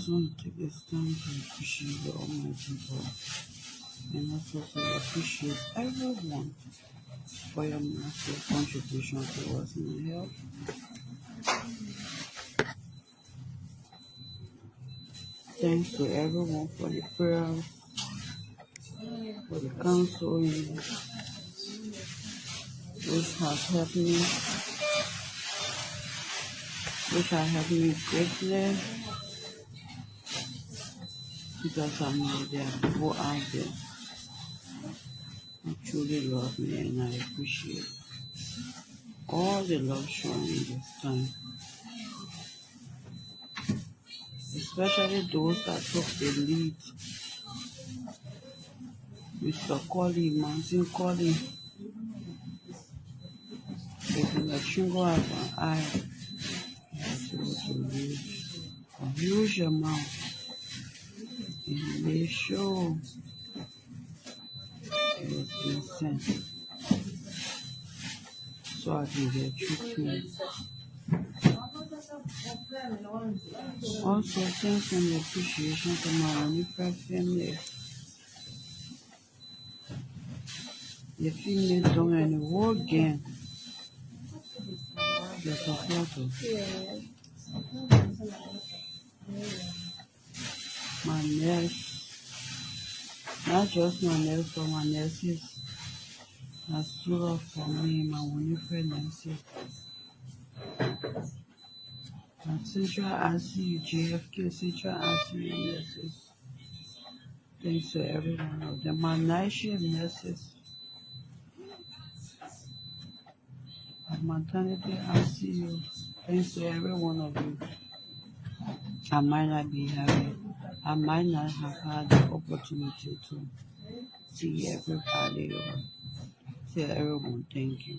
just want to take this time to appreciate the Almighty God and also to appreciate everyone for your massive contribution towards my health. Thanks to everyone for the prayers, for the counseling, which has helped me greatly, because I know there are people out there who truly love me, and I appreciate all the love shown in this time, especially those that took the lead. Mr. Colley, Mountain Colley, with a single of an eye, was able to reach a huge amount, and they show it was being sent so I can get treatment. Also, thanks and appreciation to my Winifred family. The female don't any war again. The support of my nurse, not just my nurse, but my nurses that stood up for me, my Winifred nurses. At Central ICU, JFK Central ICU nurses. Thanks to every one of them. My night shift nurses. At maternity ICU. Thanks to every one of you. I might not have had the opportunity to see everybody or tell everyone thank you.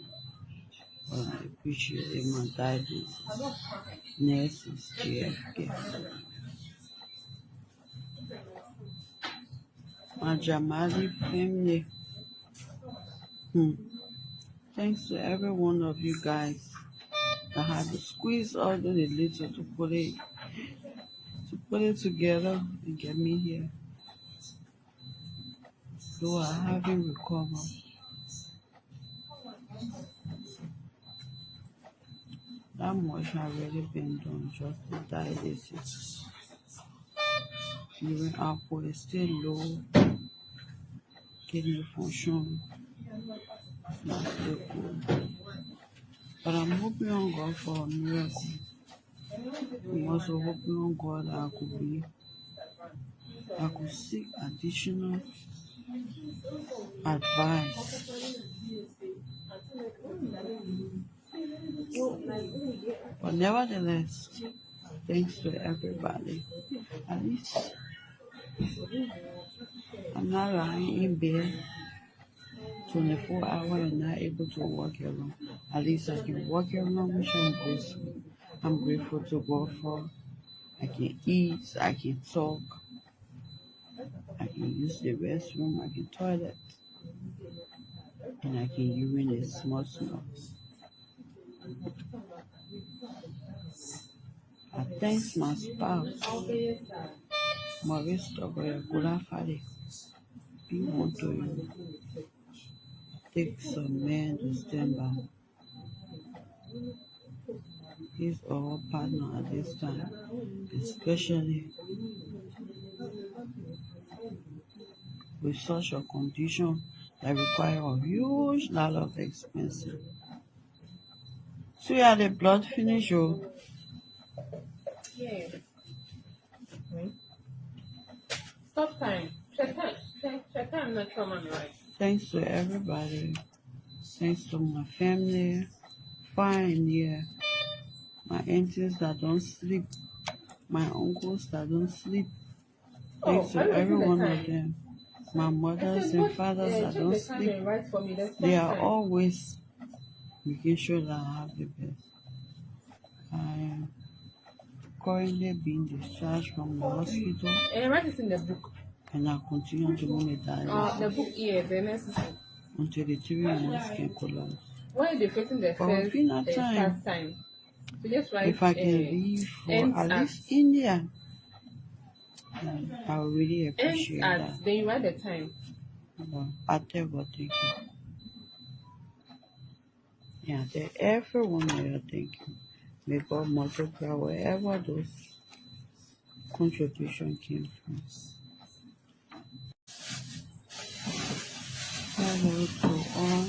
But I appreciate it. My diabetes nurses, JFK. My Jamali family. Thanks to every one of you guys that had to squeeze all the little to put it together and get me here. Though I haven't recovered. That much has already been done, just the dialysis. Urine output is still low. Kidney function is not still good. But I'm hoping on God for a miracle. I'm also hoping on God that I could seek additional advice. But nevertheless, thanks to everybody. At least I'm not lying in bed 24 hours and not able to walk alone. At least I can walk alone, which I'm grateful. I'm grateful to God for. I can eat, I can talk, I can use the restroom, I can toilet, and I can urinate small. I thank my spouse, Maurice Gulafade. He want to take some men to stand by. He's our partner at this time, especially with such a condition that requires a huge lot of expenses. So yeah, the blood finish, oh. Yeah. Stop time. Check time, not trauma, right? Thanks to everybody. Thanks to my family, far and near. My aunties that don't sleep. My uncles that don't sleep. Thanks to every one of them. My mothers and fathers that don't sleep. They are always making sure that I have the best. I am currently being discharged from the hospital. Write it in the book. And I continue to move dialysis. The book here, the necessary. Until the 3 months can collapse. When you're facing the first time, so just write, if I can leave for at least India, And I really Ends appreciate that. at, then you write the time. Well, I tell God thank you. Yeah, to everyone here, thank you. May God multiply wherever those contribution came from. Hello to all,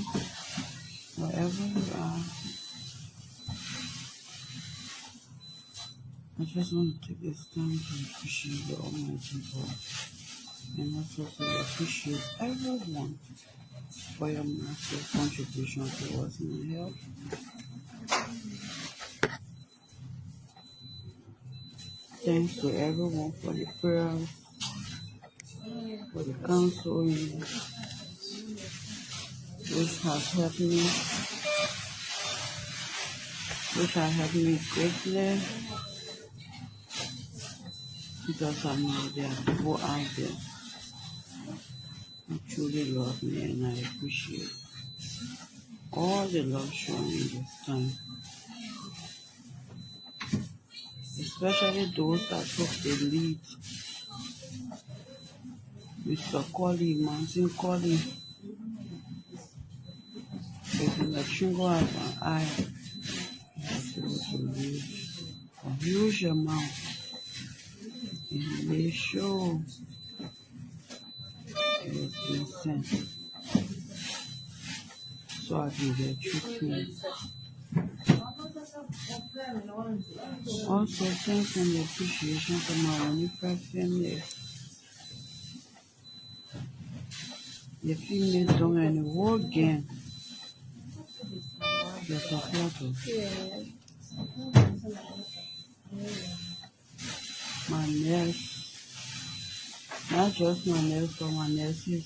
wherever you are. I just want to take this time to appreciate the Almighty God and also to appreciate everyone for your massive contribution towards my health. Thanks to everyone for the prayers, for the counseling, which has helped me greatly, because I know there are people out there who truly love me, and I appreciate all the love shown in this time, especially those that took the lead. Mr. Colley, Mountain Colley, with the Chingo as an eye, was able to use a huge amount in the show. It was being sent so I can get treatment. Also, thanks and appreciation to my Winifred family. The females don't any war again. The supporters. My nurse, not just my nurse, but my nurses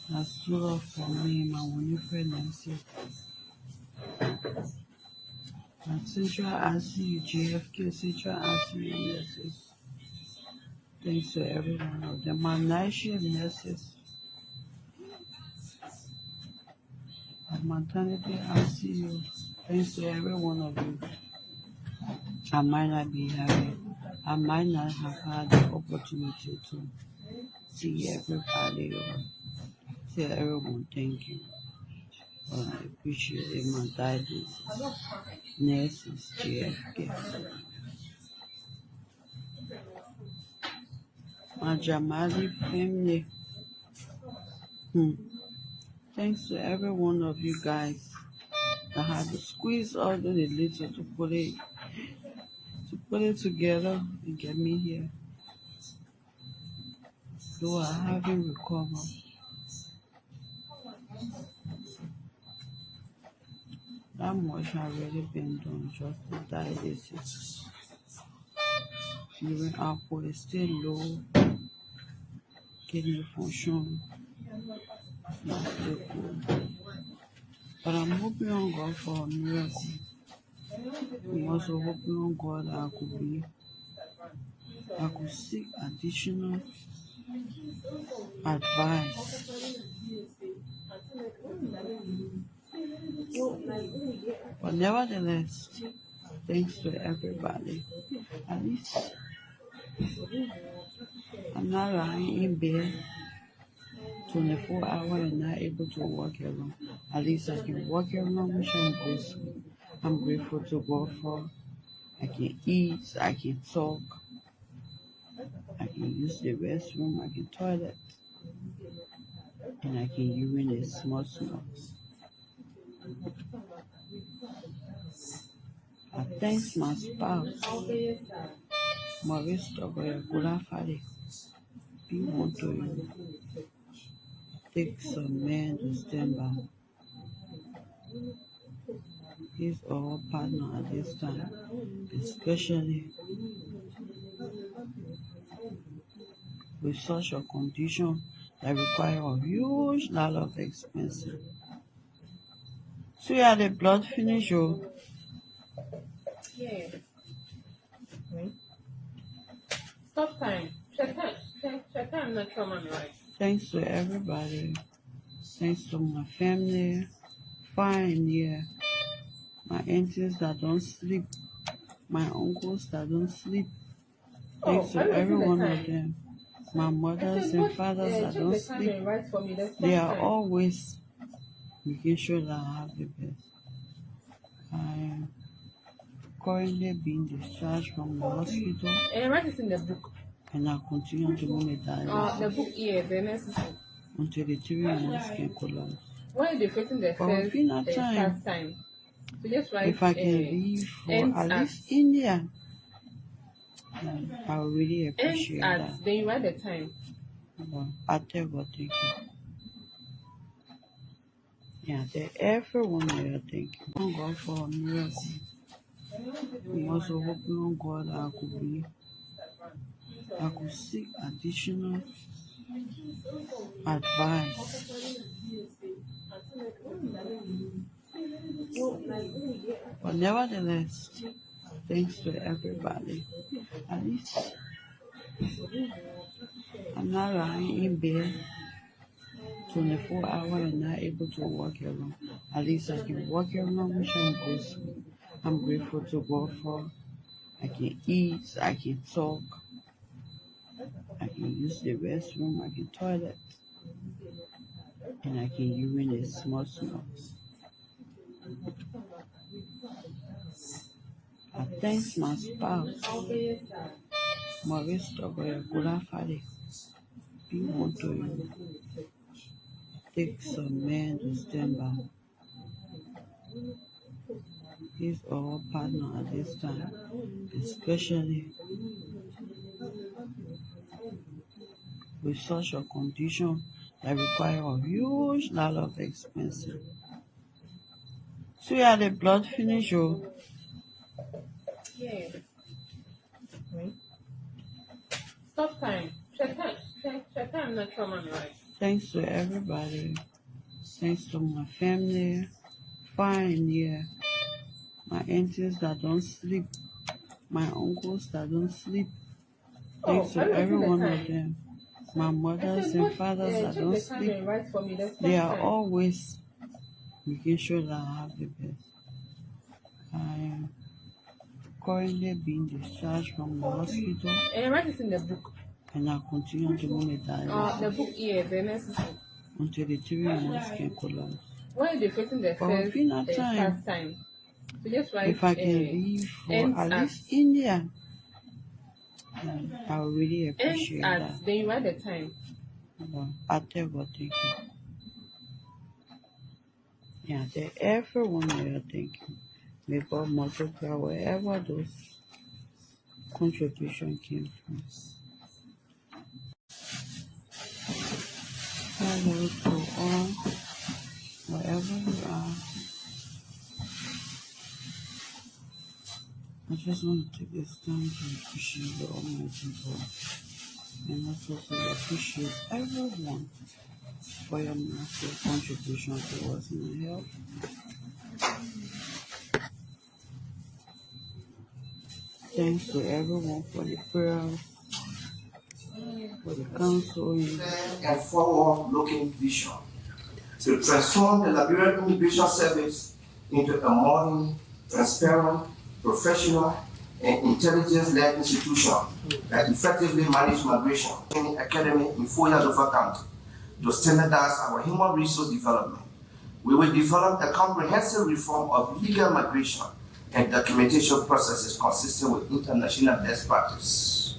that stood up for me, my Winifred nurses. At Central ICU, JFK Central ICU nurses. Thanks to every one of them. My night shift nurses. At maternity ICU. Thanks to every one of you. I might not have had the opportunity to see everybody or tell everyone thank you. But I appreciate it. My dialysis nurses, JFK. My Jamali family. Thanks to every one of you guys that had to squeeze all the little to put it together and get me here. Though I haven't recovered. That much has already been done, just the dialysis. Urine output is still low. Kidney function is not still good. But I'm hoping on God for a miracle. I'm also hoping on God that I could seek additional advice. But nevertheless, thanks to everybody. At least I'm not lying in bed 24 hours and not able to walk around. At least I can walk around, which I'm grateful to God for. I can eat, I can talk, I can use the restroom, I can toilet, and I can urinate small. I thank my spouse, Maurice Gulafade. He want to take some men to stand by. He's our partner at this time, especially with such a condition that requires a huge lot of expenses. So yeah, the blood finish, oh. Yeah. Stop time. Check time, not someone right. Thanks to everybody. Thanks to my family, far and near. My aunties that don't sleep. My uncles that don't sleep. Thanks to Are you every wasting the one of time? them. My I mothers said, and what, fathers that check don't the time sleep, and write for me. That's they are time. always making sure that I have the best. I am currently being discharged from the hospital And write it in the book. and I continue to monitor The book here, the next until the 3 months can collapse. when you're facing the But first within that start time, time. So just write if I can leave for ends at at least India, I would really ends appreciate that. at then you write the time. But I tell God thank you. Yeah, tell everyone here thank you. Thank God for a miracle. I'm also hoping on God I could seek additional advice. But nevertheless, thanks to everybody. At least I'm not lying in bed 24 hours and not able to walk around. At least I can walk around, which I'm grateful. I'm grateful to God for. I can eat, I can talk, I can use the restroom, I can toilet, and I can urinate small. I thank my spouse, Maurice Togoya. He want to take some men to stand by. He's our partner at this time, especially with such a condition that require a huge lot of expenses. So yeah, the blood finish. Oh, Yeah. Stop time. Check time, not someone right. thanks to everybody. Thanks to my family, far and near. My aunties that don't sleep, my uncles that don't sleep. Thanks to Are you every wasting the one of time? them. My I mothers said, and what, fathers that check don't the time sleep, and write for me. That's they are time. always making sure that I have the best. I am currently being discharged from the hospital And write it in the book. and I continue to monitor The book here, the next until the 3 months can collapse. when you're facing the But first within that time, start time. So just write if I can leave for ends at at least India, I would really ends appreciate at that. then you write the time. But I tell God thank you. Yeah, tell everyone here thank you. May God multiply wherever those contributions came from. Hello to all, wherever you are. I just want to take this time to appreciate the Almighty God and also to appreciate everyone for your massive contribution towards my health. Thanks to everyone for the prayers, for the counseling. And forward-looking vision to transform the Liberian Immigration Service into a modern, transparent, professional, and intelligence-led institution that effectively manages migration training academy in 4 years of County to standardize our human resource development. We will develop a comprehensive reform of legal migration and documentation processes consistent with international best practice.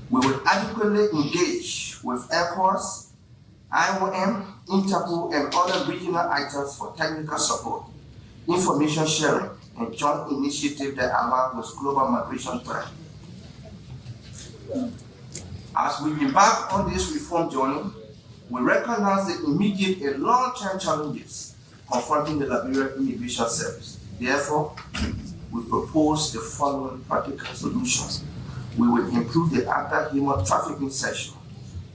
We will adequately engage with airports, IOM, Interpol, and other regional actors for technical support, information sharing, and joint initiatives that align with global migration trends. As we embark on this reform journey, we recognize the immediate and long-term challenges confronting the Liberian Immigration Service. Therefore, we propose the following practical solutions. We will improve the anti-human trafficking section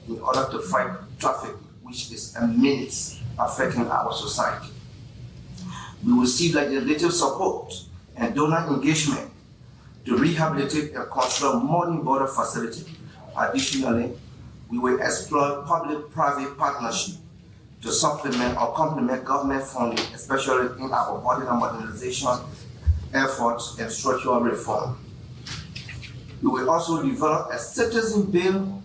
in order to fight trafficking, which is a menace affecting our society. We will seek legislative support and donor engagement to rehabilitate and construct modern border facilities. Additionally, we will explore public-private partnership to supplement or complement government funding, especially in our border modernization efforts and structural reform. We will also develop a citizen bill,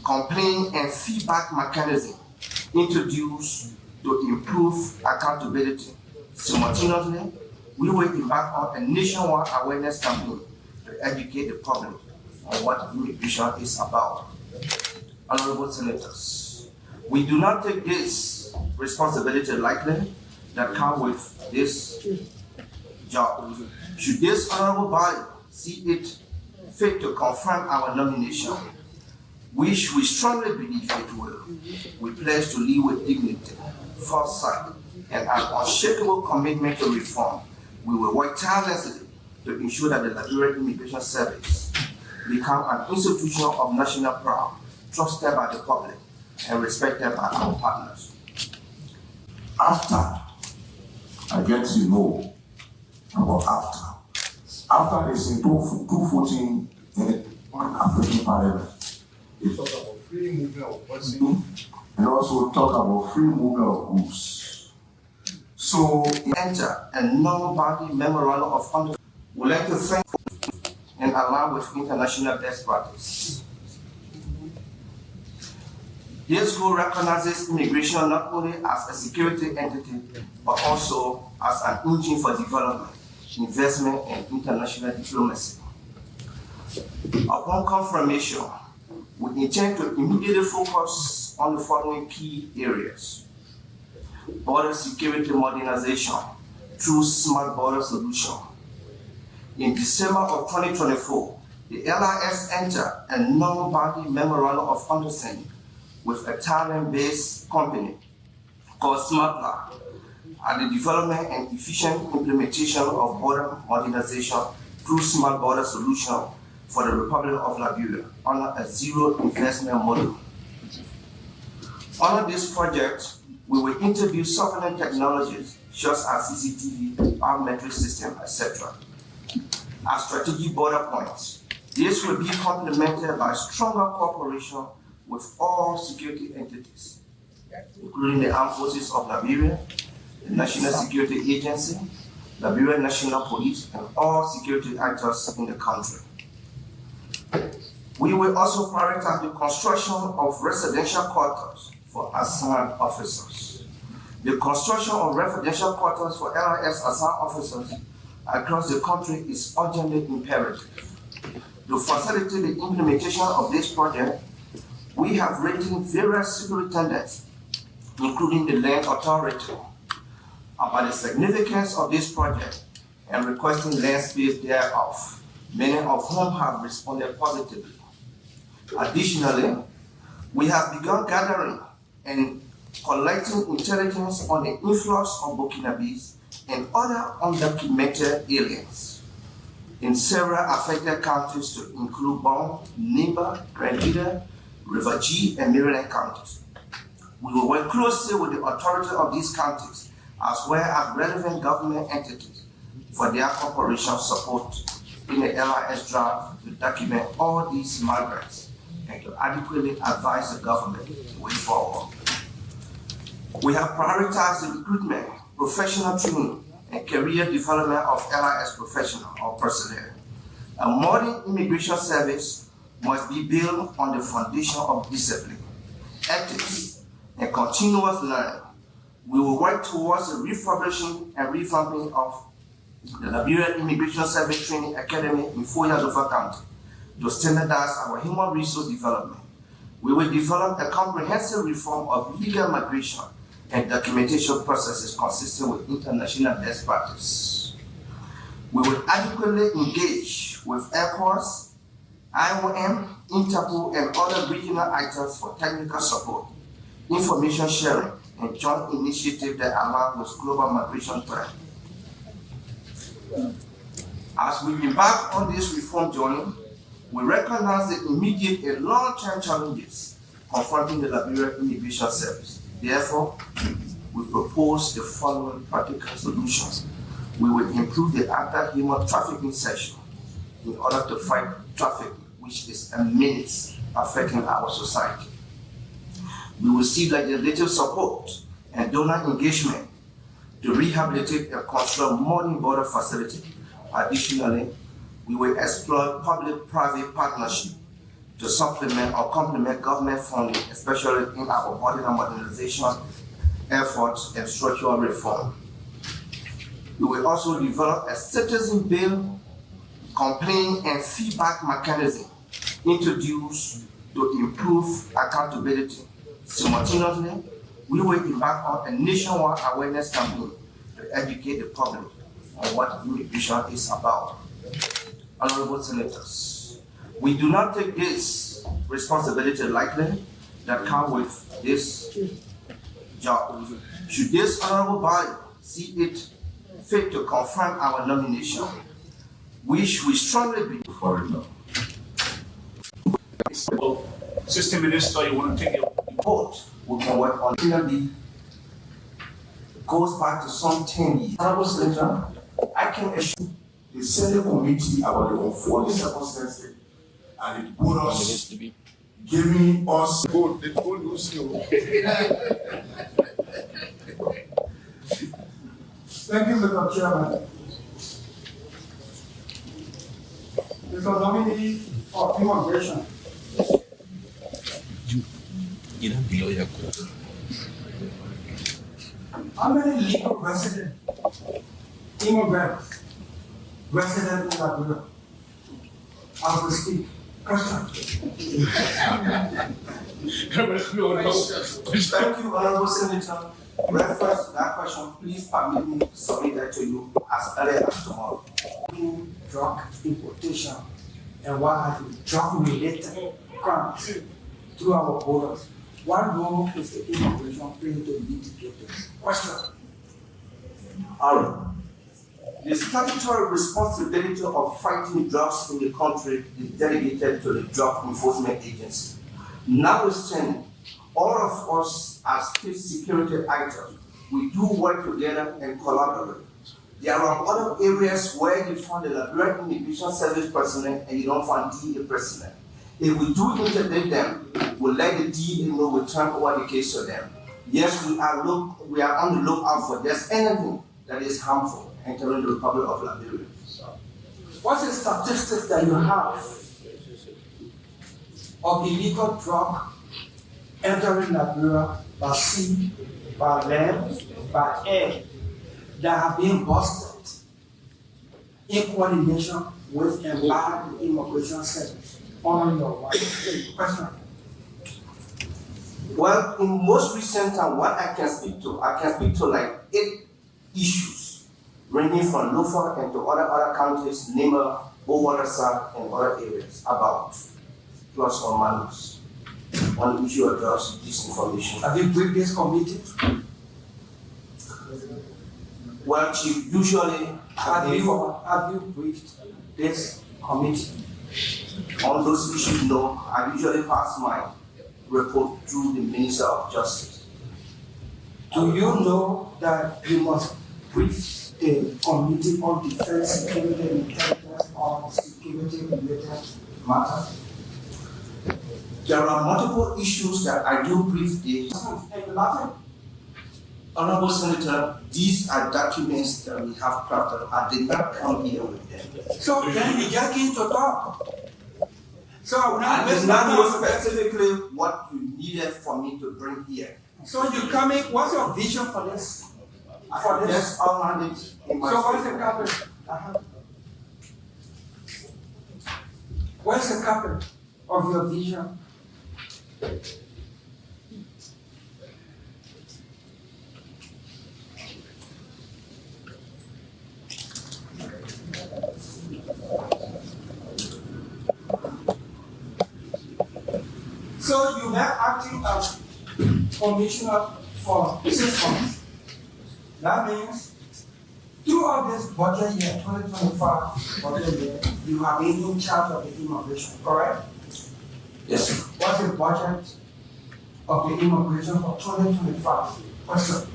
complaint and feedback mechanism introduced to improve accountability. Simultaneously, we will embark on a nationwide awareness campaign to educate the public on what immigration is about. Honorable Senators, we do not take this responsibility lightly that comes with this job. Should this honorable body see it fit to confirm our nomination, which we strongly believe it will, we pledge to lead with dignity, foresight, and an unshakable commitment to reform. We will work tirelessly to ensure that the Liberian Immigration Service become an institution of national pride, trusted by the public and respected by our partners. After I get to know about after is in 2014 in African Parliament. We talk about free movement of person. And also talk about free movement of goods. So, enter a non-binding memorandum of understanding. We'd like to thank and align with international best practice. This goal recognizes immigration not only as a security entity, but also as an engine for development, investment, and international diplomacy. Upon confirmation, we intend to immediately focus on the following key areas: border security modernization through smart border solution. In December of 2024, the LIS entered a non-binding memorandum of understanding with a Thailand-based company called SmartLab and the development and efficient implementation of border modernization through smart border solution for the Republic of Liberia under a zero investment model. Under this project, we will introduce sovereign technologies such as CCTV, biometric system, etc. as strategic border points. This will be complemented by stronger cooperation with all security entities, including the Armed Forces of Liberia, the National Security Agency, Liberian National Police, and all security actors in the country. We will also prioritize the construction of residential quarters for assigned officers. The construction of residential quarters for LIS assigned officers across the country is urgently imperative. To facilitate the implementation of this project, we have written various superintendents, including the Land Authority, about the significance of this project and requesting land space thereof, many of whom have responded positively. Additionally, we have begun gathering and collecting intelligence on the influx of Burkinabes and other undocumented aliens in several affected counties to include Bong, Nimba, Grand Leader, River G, and Maryland counties. We will work closely with the authorities of these counties as well as relevant government entities for their cooperation support in the LIS draft to document all these migrants and to adequately advise the government the way forward. We have prioritized the recruitment, professional training, and career development of LIS professionals or personnel. A modern immigration service must be built on the foundation of discipline, ethics, and continuous learning. We will work towards the refurbishing and revamping of the Liberian Immigration Service Training Academy in Foya County to standardize our human resource development. We will develop a comprehensive reform of legal migration and documentation processes consistent with international best practice. We will adequately engage with airports, IOM, Interpol, and other regional actors for technical support, information sharing, and joint initiatives that align with global migration trends. As we embark on this reform journey, we recognize the immediate and long-term challenges confronting the Liberian Immigration Service. Therefore, we propose the following practical solutions. We will improve the anti-human trafficking section in order to fight trafficking, which is a menace affecting our society. We will seek legislative support and donor engagement to rehabilitate and construct modern border facilities. Additionally, we will explore public-private partnership to supplement or complement government funding, especially in our audit and modernization efforts and structural reform. We will also develop a citizen bill, complaint and feedback mechanism introduced to improve accountability. Simultaneously, we will embark on a nationwide awareness campaign to educate the public on what immigration is about. Honorable Senators, we do not take this responsibility lightly that comes with this job. Should this honorable body see it fit to confirm our nomination, which we strongly believe for it. System Minister, you want to take your Vote, we can work on it. Goes back to some 10 years. Honorable Senator, I can assure The Senate committee about the unfolding circumstances and it put us, giving us. the goal lose you. Thank you, Mr. Chairman. Mr. Nominee for immigration. How many legal resident immigrants resident in Liberia as we speak? Question. Thank you, Honorable Senator. Reference to that question, please permit me to submit that to you as early as tomorrow. Drug importation and what have you, drug-related crimes through our borders. What role is the immigration playing to mitigate this? Question. Aaron, the statutory responsibility of fighting drugs in the country is delegated to the Drug Enforcement Agency. Notwithstanding, all of us as state security actors, we do work together and collaborate. There are other areas where you find the Liberian Immigration Service personnel and you don't find DEA personnel. If we do integrate them, we'll let the DEA know we turn over the case to them. Yes, we are on the lookout for just anything that is harmful entering the Republic of Liberia. What's the statistics that you have of illegal drug entering Liberia by sea, by land, by air, that have been busted in coordination with and by the Immigration Service? On your wife. Question. Well, in most recent time, what I can speak to like 8 issues, ranging from Lofa and to other counties, Nima, Owarasa, and other areas, about plus or minus on the issue of drugs disinformation. Have you briefed this committee? Well, Chief, usually Have you briefed this committee? on those issues, no. I usually pass my report through the Minister of Justice. Do you know that you must brief the Committee on Defense, Security, and Intelligence on security-related matters? There are multiple issues that I do brief the And you're laughing? Honorable Senator. These are documents that we have crafted. I did not come here with them. So then you just came to talk. So I will not I did waste not my know time. specifically what you needed for me to bring here. So you coming, what's your vision for this? I have just outlined it in my So what's the statement. capital? What's the capital of your vision? So you were acting as commissioner for 6 months. That means throughout this budget year, 2025 budget year, you have been in charge of the immigration, correct? Yes, sir. What's the budget of the immigration for 2025? Question.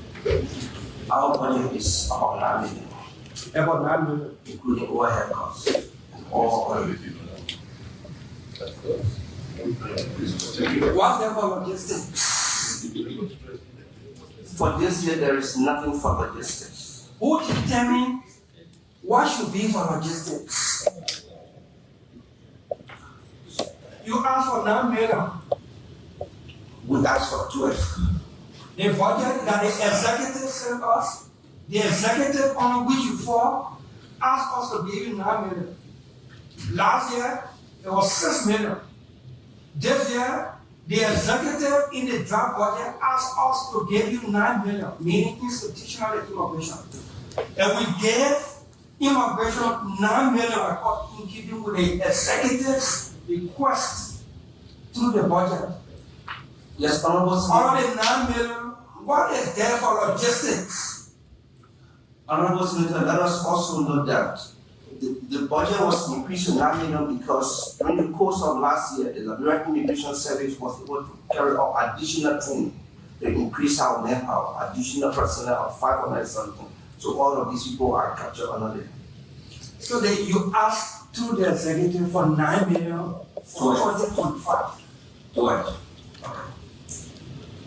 Our budget is about 9 million, About 9 million. including overhead costs. All What's the for logistics? For this year, there is nothing for logistics. Who determines what should be for logistics? you asked for 9 million. We asked for 12. The budget that the executive sent us, the executive on which you fall, asked us to give you 9 million. Last year, it was 6 million. This year, the executive in the draft budget asked us to give you 9 million, meaning institutional immigration. And we gave immigration 9 million in keeping with the executive's request through the budget. Yes, Honorable Out Senator. of the 9 million, what is there for logistics? Honorable Senator, let us also note that the budget was increased to 9 million because during the course of last year, the Liberian Immigration Service was able to carry out additional training to increase our manpower, additional personnel of 500 something. So all of these people are captured under them. So that you asked through the executive for 9 million for 2025. What?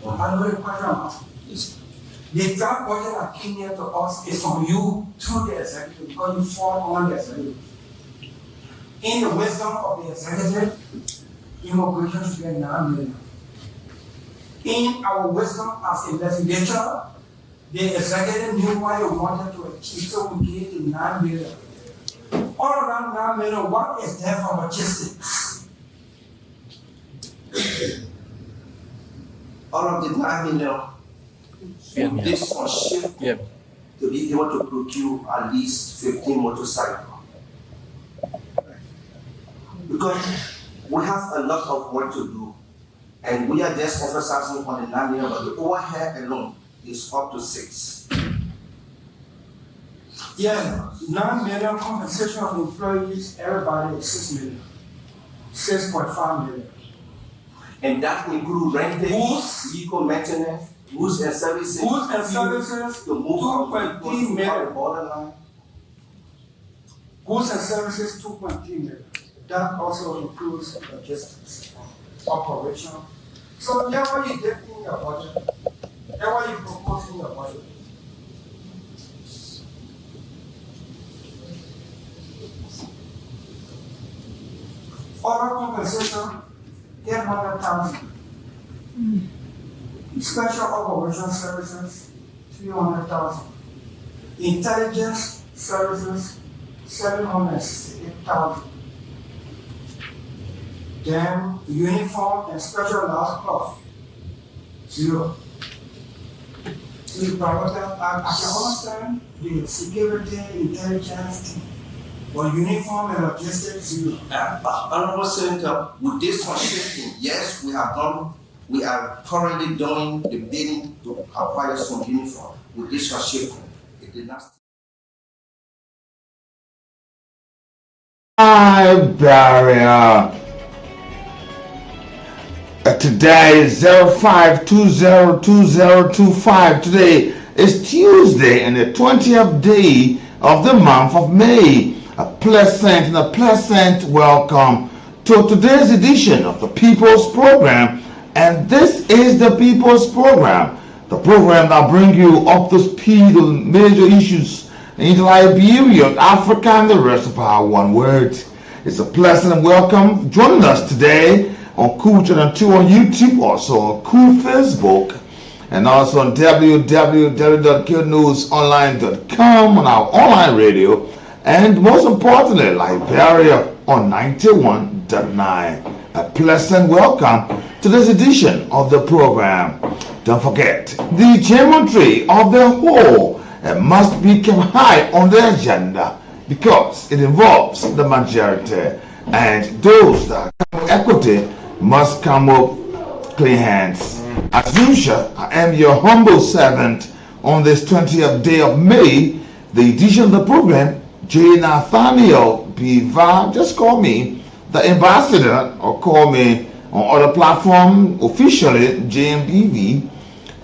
Another question I'm asking. The draft budget that came here to us is from you through the executive because you fall on the executive. In the wisdom of the executive, immigration should get 9 million. In our wisdom as a legislature, the executive knew what they wanted to achieve, so we gave the 9 million. All of that 9 million, what is there for logistics? All of the 9 million, this was shifted to be able to procure at least 15 motorcycles. Because we have a lot of work to do, and we are just emphasizing on the 9 million, but the overhead alone is up to 6. Yeah, 9 million compensation of employees, everybody is 6 million. 6.5 million. And that includes renting, vehicle maintenance, goods and services. Goods and services, to move from 2.3 million. borderline. Goods and services, 2.3 million. That also includes logistics, operation. So that's what you did in your budget. That's what you proposed in your budget. Other compensation, 800,000. Special operation services, 300,000. Intelligence services, 768,000. Then uniform and special last cloth, 0. So the private, I can understand the security, intelligence, but uniform and logistics, 0. Honorable Senator, with this one shifting, yes, we are currently doing the bidding to acquire some uniform. With this one shifting, it did not. Barrier. Today is 05202025. Today is Tuesday and the 20th day of the month of May. A pleasant welcome to today's edition of the People's Program. And this is the People's Program, the program that brings you up to speed on major issues in Liberia, Africa, and the rest of our one word. It's a pleasant welcome joining us today on Cool Channel 2 on YouTube, also on Cool Facebook, and also on www.goodnewsonline.com on our online radio, and most importantly, Liberia on 91.9. A pleasant welcome to this edition of the program. Don't forget, the geometry of the whole must be kept high on the agenda because it involves the majority, and those that come with equity must come with clean hands. As usual, I am your humble servant on this 20th day of May, the edition of the program, J. Nathaniel B. VAH. Just call me the ambassador, or call me on other platform officially JMBV,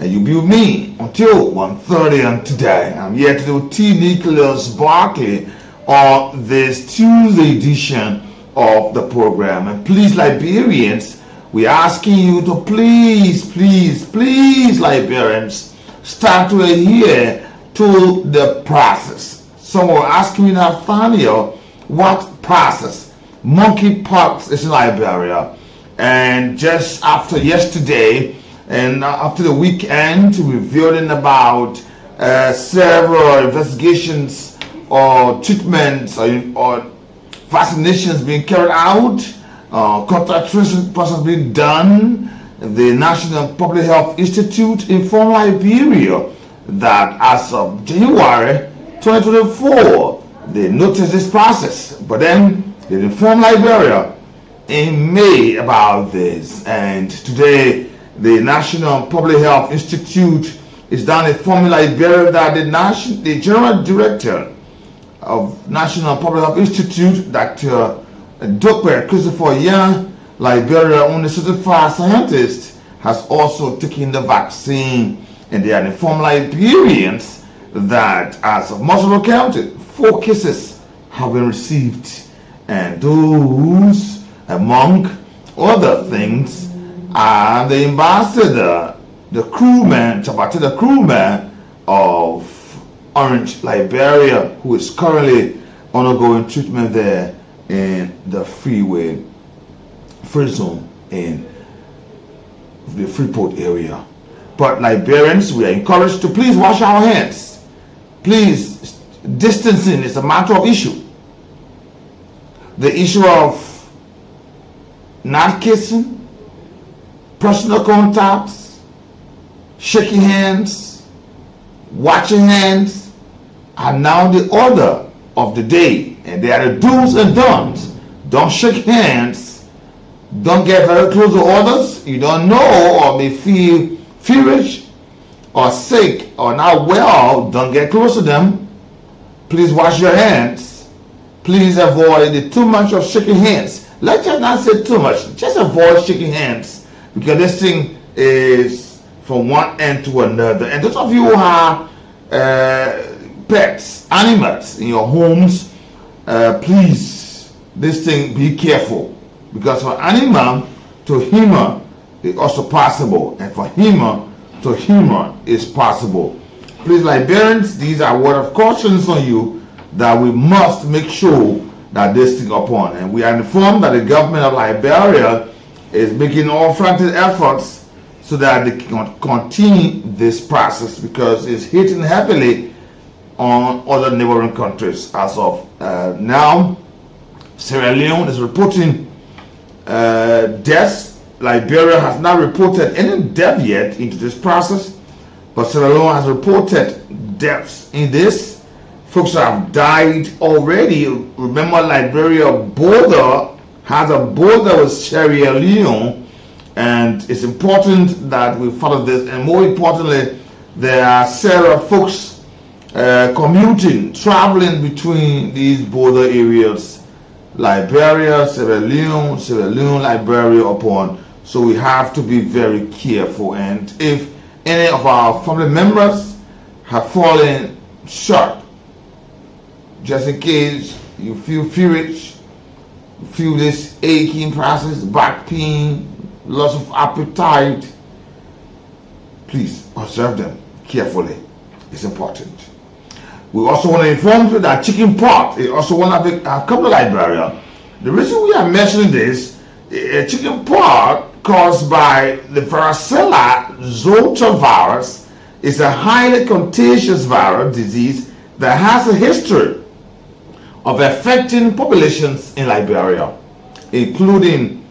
and you'll be with me until 1:30 on today. I'm here to do T. Nicholas Barkley on this Tuesday edition of the program. And please, Liberians, we're asking you to please, Liberians, start to adhere to the process. Someone asking me, Nathaniel, what process? Monkeypox is in Liberia. And just after yesterday and after the weekend, revealing about several investigations or treatments or vaccinations being carried out, contact tracing process being done. The National Public Health Institute informed Liberia that as of January 2024, they noticed this process, but then they informed Liberia in May about this. And today, the National Public Health Institute is down informing Liberia that the General Director of National Public Health Institute, Dr. Dr. Christopher Young, Liberia only certified scientist, has also taken the vaccine, and they are informed Liberians that as of Muscle County, 4 cases have been received, and those, among other things, are the ambassador, the crewman, Chabate, the crewman of Orange, Liberia, who is currently undergoing treatment there in the free zone in the Freeport area. But Liberians, we are encouraged to please wash our hands. Please, distancing is a matter of issue. The issue of not kissing, personal contacts, shaking hands, washing hands are now the order of the day, and they are the do's and don'ts. Don't shake hands. Don't get very close to others you don't know or may feel feverish or sick or not well. Don't get close to them. Please wash your hands. Please avoid too much of shaking hands. Let's just not say too much. Just avoid shaking hands, because this thing is from one end to another. And those of you who have pets, animals in your homes, please, this thing, be careful. Because for animal to human is also possible, and for human to human is possible. Please, Liberians, these are word of cautions on you that we must make sure that this thing upon. And we are informed that the government of Liberia is making all frantic efforts so that they can continue this process, because it's hitting heavily on other neighboring countries. As of now, Sierra Leone is reporting deaths. Liberia has not reported any death yet into this process, but Sierra Leone has reported deaths in this. Folks have died already. Remember, Liberia border has a border with Sierra Leone, and it's important that we follow this. And more importantly, there are several folks commuting, traveling between these border areas. Liberia, Sierra Leone, Liberia upon. So we have to be very careful. And if any of our family members have fallen short, just in case you feel feverish, feel this aching process, back pain, loss of appetite, please observe them carefully. It's important. We also want to inform you that chicken pox is also one of the come to Liberia. The reason we are mentioning this, chicken pox caused by the varicella zoster virus is a highly contagious viral disease that has a history of affecting populations in Liberia, including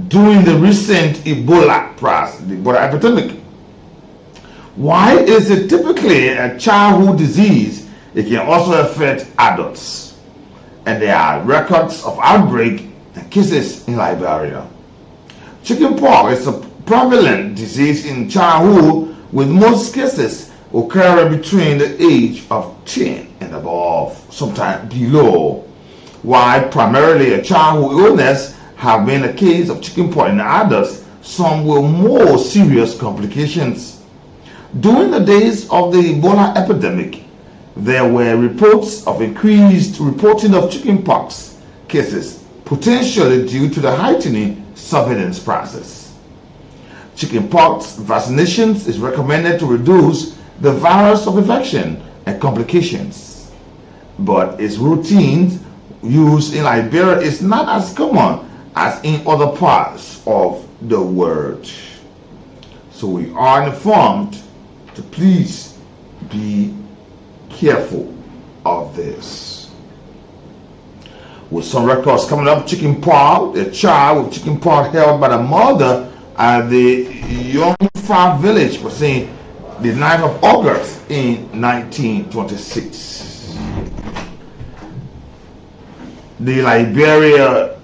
during the recent Ebola epidemic. Why is it typically a childhood disease? It can also affect adults, and there are records of outbreak and cases in Liberia. Chickenpox is a prevalent disease in childhood, with most cases occurring between the age of 10 and above, sometimes below. While primarily a childhood illness, have been a case of chickenpox in adults, some with more serious complications. During the days of the Ebola epidemic, there were reports of increased reporting of chickenpox cases, potentially due to the heightening surveillance process. Chickenpox vaccinations is recommended to reduce the virus of infection and complications, but its routine use in Liberia is not as common as in other parts of the world. So we are informed to please be careful of this. With some records coming up, chicken pox, a child with chicken pox held by the mother at the Yongfa village was seen the 9th of August in 1926. The Liberia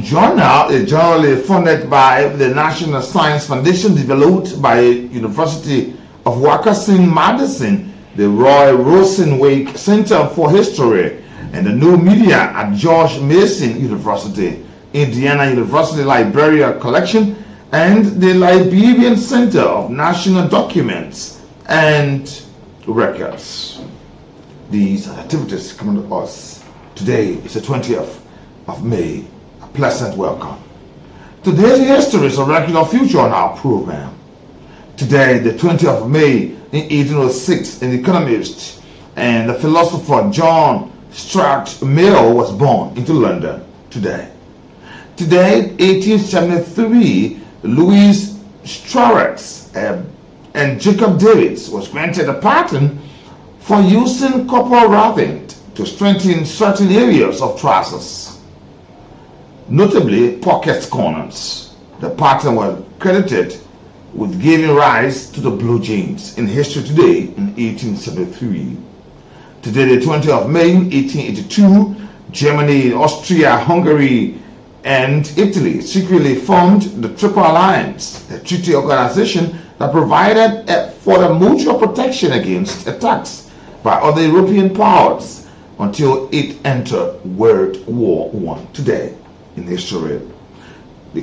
Journal, a journal funded by the National Science Foundation, developed by University of Wakasin-Madison, the Roy Rosen Wake Center for History, and the New Media at George Mason University, Indiana University Liberia Collection, and the Liberian Center of National Documents and Records. These are activities coming to us. Today is the 20th of May. A pleasant welcome. Today's history is a regular feature on our program. Today, the 20th of May in 1806, an economist and the philosopher John Stuart Mill was born into London. Today, 1873, Louis Strauss and Jacob Davis was granted a patent for using copper roughing to strengthen certain areas of trousers, notably pocket corners. The patent was credited with giving rise to the blue jeans in history today in 1873. Today, the 20th of May, 1882, Germany, Austria, Hungary, and Italy secretly formed the Triple Alliance, a treaty organization that provided for the mutual protection against attacks by other European powers until it entered World War I. Today, in history,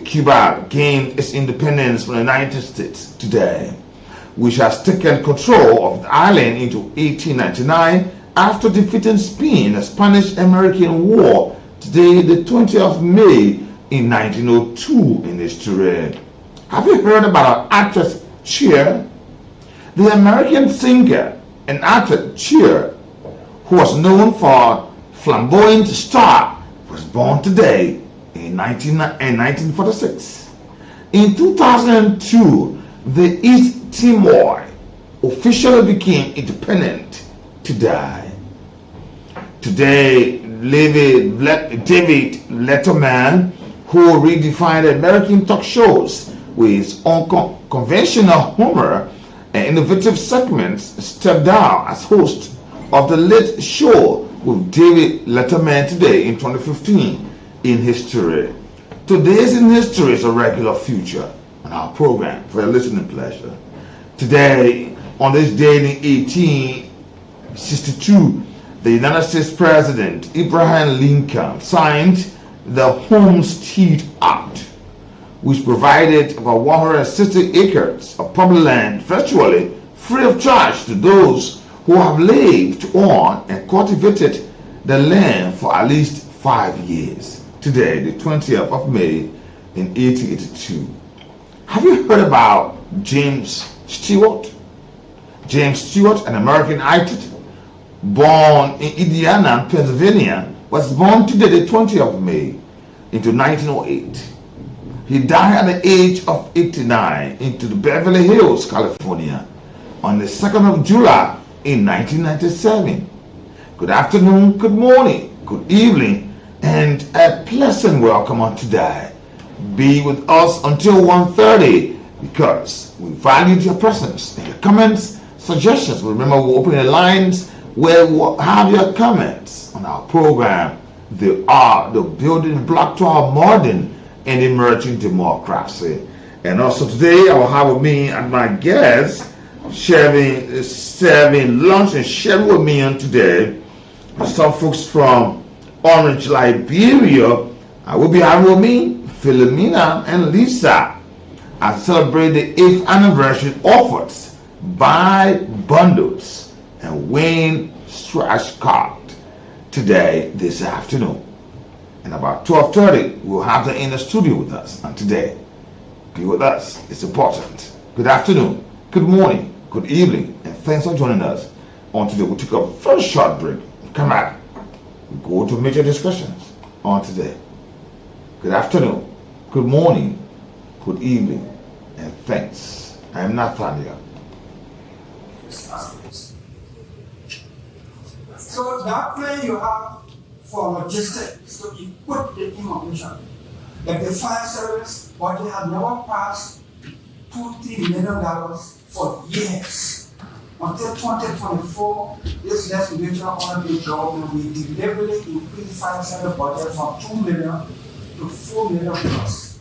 Cuba gained its independence from the United States today, which has taken control of the island into 1899 after defeating Spain in the Spanish-American War. Today, the 20th of May in 1902 in history. Have you heard about our actress Cher? The American singer and actress Cher, who was known for flamboyant star, was born today in 1946. In 2002, the East Timor officially became independent today. Today, David Letterman, who redefined American talk shows with his unconventional humor and innovative segments, stepped down as host of the Late Show with David Letterman today in 2015 in history. Today's in history is a regular feature on our program for your listening pleasure. Today, on this day in 1862, the United States President Abraham Lincoln signed the Homestead Act, which provided for 160 acres of public land virtually free of charge to those who have lived on and cultivated the land for at least 5 years. Today, the 20th of May in 1882. Have you heard about James Stewart? James Stewart, an American actor, born in Indiana, Pennsylvania, was born today, the 20th of May, into 1908. He died at the age of 89 into the Beverly Hills, California, on the 2nd of July in 1997. Good afternoon, good morning, good evening, and a pleasant welcome on today. Be with us until 1:30 because we value your presence and your comments, suggestions. Remember, we're opening the lines where we'll have your comments on our program. They are the building block to our modern and emerging democracy. And also today, I will have with me and my guests serving lunch and sharing with me on today. Some folks from Orange, Liberia. I will be having with me Philomena and Lisa as celebrate the 8th anniversary efforts Buy Bundles and Win Trash Card today, this afternoon. And about 12:30, we'll have them in the studio with us. And today, be with us. It's important. Good afternoon, good morning, good evening, and thanks for joining us on today. We'll take a very short break. Come back. We go to major discussions on today. Good good afternoon, good morning, good evening, and thanks. I am Nathaniel. So that plan you have for logistics to equip the information, like the fire service, but they have never passed $2-3 million for years. Until 2024, this next regional honorary government will deliberately increase fire service budget from $2 million to $4 million plus.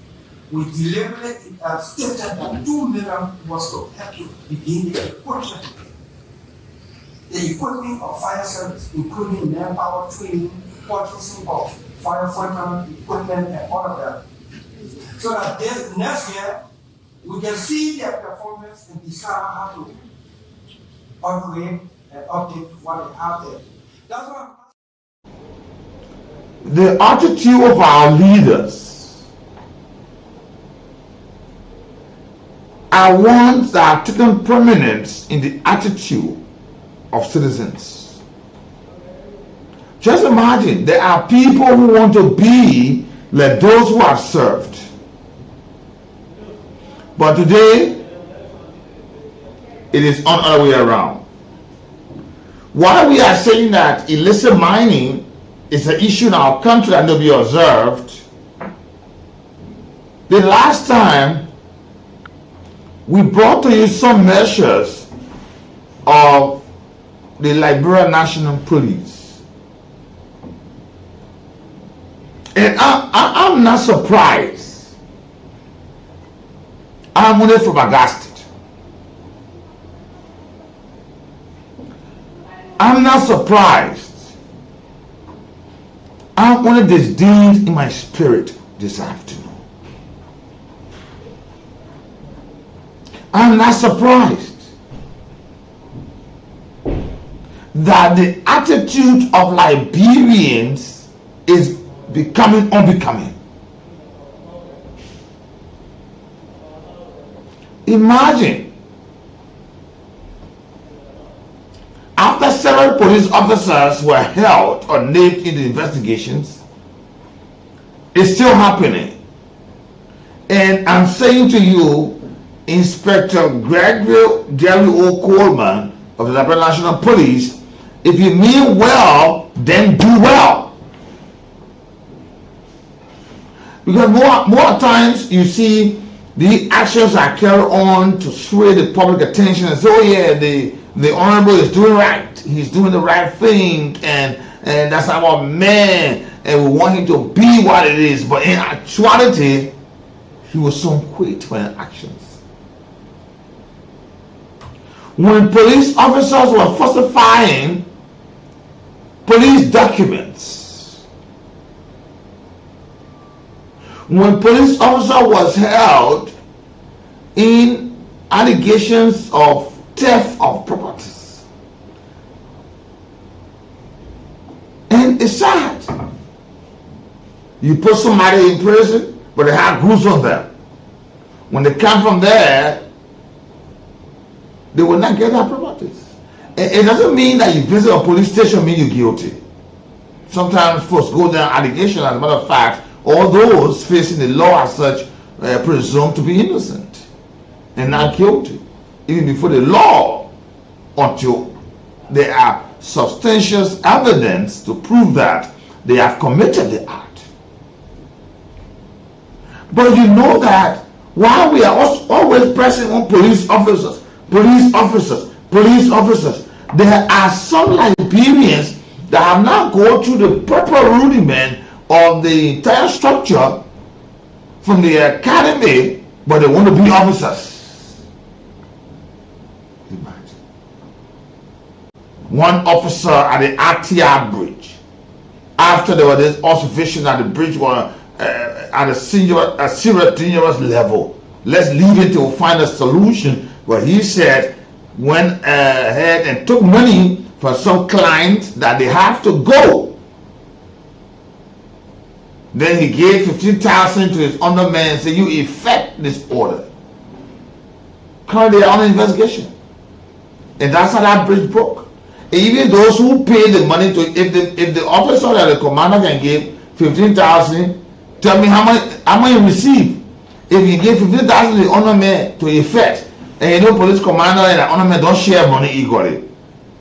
We deliberately stated that $2 million was to help you begin the equipment. The equipment of fire service, including manpower training, purchasing of firefighter equipment, and all of that. So that this next year, we can see their performance and decide how to upgrade and update what they have there. That's what The attitude of our leaders are ones that are taking prominence in the attitude of citizens. Just imagine, there are people who want to be like those who have served. But today, it is on other way around. While we are saying that illicit mining is an issue in our country and to be observed, the last time we brought to you some measures of the Liberia National Police. And I'm not surprised. I'm only flabbergasted. I'm not surprised. I'm only disdained in my spirit this afternoon. I'm not surprised that the attitude of Liberians is becoming unbecoming. Imagine, after several police officers were held or named in the investigations, it's still happening. And I'm saying to you, Inspector Gary O. Coleman of the Liberia National Police, if you mean well, then do well. Because more times you see the actions are carried on to sway the public attention and say, oh yeah, the honorable is doing right, he's doing the right thing, and that's our man, and we want him to be what it is. But in actuality, he was so quick for his actions. When police officers were falsifying police documents, when police officer was held in allegations of theft of properties, and it's sad. You put somebody in prison, but they have rules on them. When they come from there, they will not get their properties. It doesn't mean that you visit a police station mean you're guilty. Sometimes folks go there allegation. As a matter of fact, all those facing the law as such presumed to be innocent and not guilty, even before the law, until there are substantial evidence to prove that they have committed the act. But you know that while we are always pressing on police officers, there are some Liberians that have not gone through the proper rudiment of the entire structure from the academy, but they want to be officers. Imagine. One officer at the RTR bridge, after there was this observation that the bridge was at a serious dangerous level, let's leave it to find a solution. But he said, went ahead and took money for some clients that they have to go. Then he gave 15,000 to his underman and said, you effect this order. Currently they're on investigation. And that's how that bridge broke. And even those who pay the money to, if the officer or the commander can give 15,000 Tell me how much you receive. If you give 50,000 to honor man to effect, and you know police commander and the honor man don't share money equally.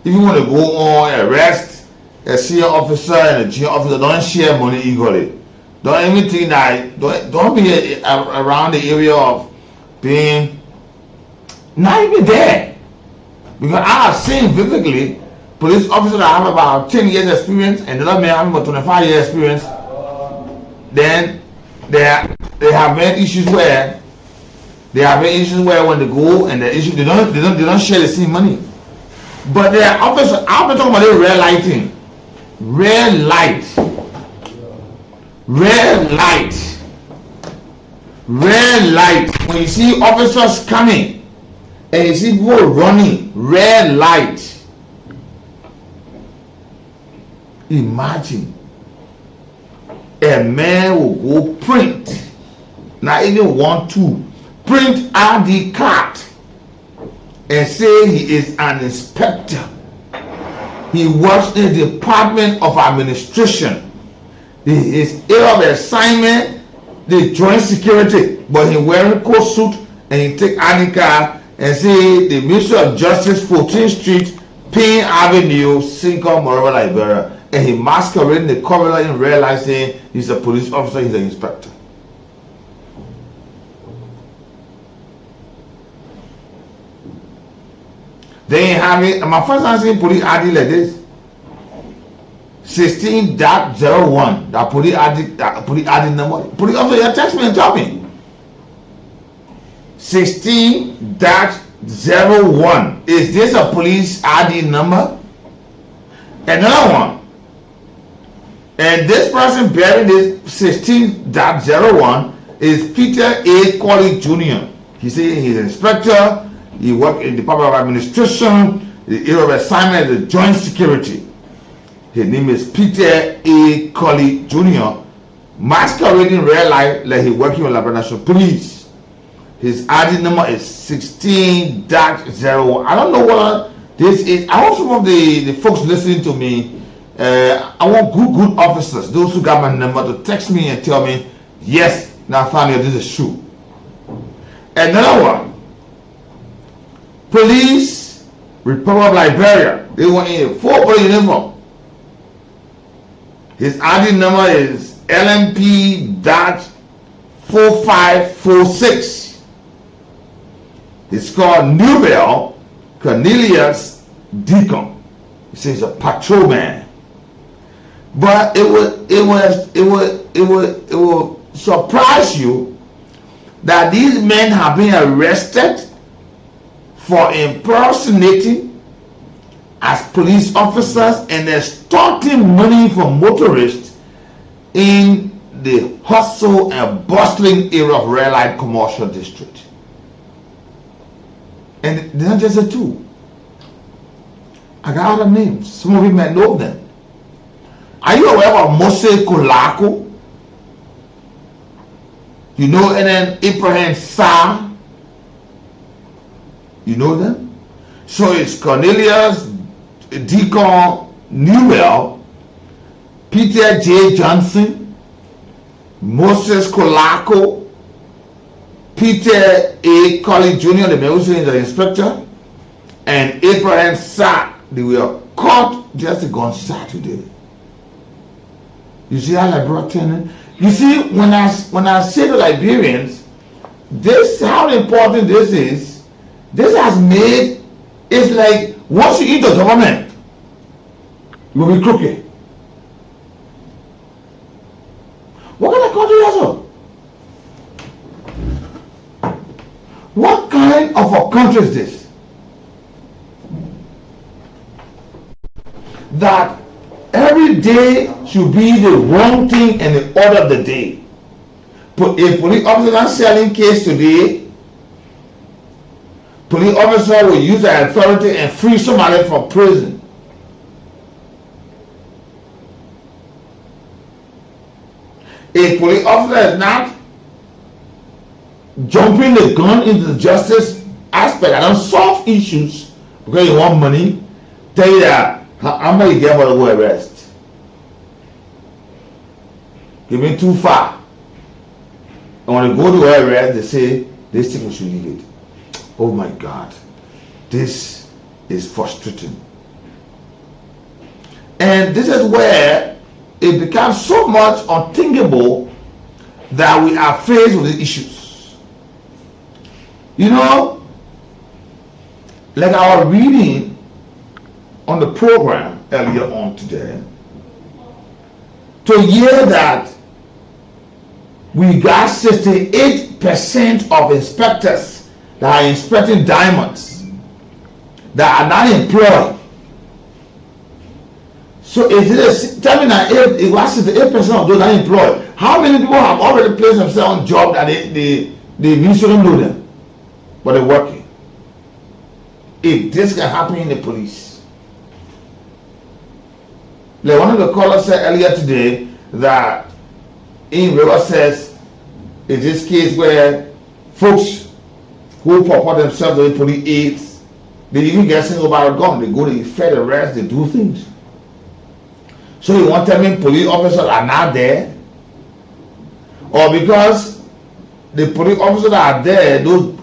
If you want to go on arrest a senior officer and a junior officer, don't share money equally. Don't even think that don't be around the area of being not even there. Because I have seen vividly police officers that have about 10 years experience and the other man have about 25 years experience. Then they have made issues where when they go and the issue they don't share the same money. But there are officers. I've been talking about the red lighting. Red light. When you see officers coming and you see people running, red light. Imagine a man will go print, not even want to print ID card and say he is an inspector. He works in the Department of Administration. His area of assignment, the joint security, but he wearing coat suit and he take ID card and say the Ministry of Justice, 14th Street, Payne Avenue, Cinco, Morava, Liberia. And he masquerading the coroner in realizing he's a police officer, he's an inspector. They ain't having, my first time seeing police ID like this, 16.01, that police ID number. Police officer, you text me and tell me. 16.01, is this a police ID number? Another one. And this person bearing this 16.01 is Peter A. Colley Jr. He said he's an inspector, he worked in the Department of Administration, the area of assignment is the joint security. His name is Peter A. Colley Jr. Masquerading real life like he working with Liberia National Police. His ID number is 16.01. I don't know what this is. I want some of the folks listening to me. I want good officers, those who got my number, to text me and tell me, yes, Nathaniel, this is true. Another one, Police Republic of Liberia. They were in a full uniform. His ID number is LMP-4546. It's called Newbell Cornelius Deacon. He says a patrolman. But it will surprise you that these men have been arrested for impersonating as police officers and extorting money from motorists in the hustle and bustling area of Red Light Commercial District. And they're not just the two. I got other names. Some of you might know them. Are you aware of Mose Kolako? You know, and then Abraham Sa. You know them? So it's Cornelius Deacon Newell, Peter J. Johnson, Moses Kolako, Peter A. Colley Jr., the Melusi is the inspector, and Abraham Sa. They were caught just on Saturday. You see how Liberia turning? You see, when I say to Liberians, this how important this is. This has made, it's like once you eat the government, you will be crooked. What kind of country is that? What kind of a country is this? That every day should be the wrong thing and the order of the day. But if police officer is selling case today, police officer will use their authority and free somebody from prison. A police officer is not jumping the gun into the justice aspect. I don't solve issues because you want money. Tell you that how much you get for the go arrest. You been too far. And when they go to area, they say this thing we should leave it. Oh my God, this is frustrating. And this is where it becomes so much unthinkable that we are faced with the issues. You know, like our reading on the program earlier on today, to hear that we got 68% of inspectors that are inspecting diamonds that are not employed. So tell me now, if it was 68% of those that are employed, how many people have already placed themselves on job that the ministry don't know them, but they're working? If this can happen in the police, like one of the callers said earlier today that in River says in this case where folks who purport themselves to be police aides, they even get single barrel gun, they go, they fed the rest, they do things. So you want to tell me police officers are not there? Or because the police officers that are there, those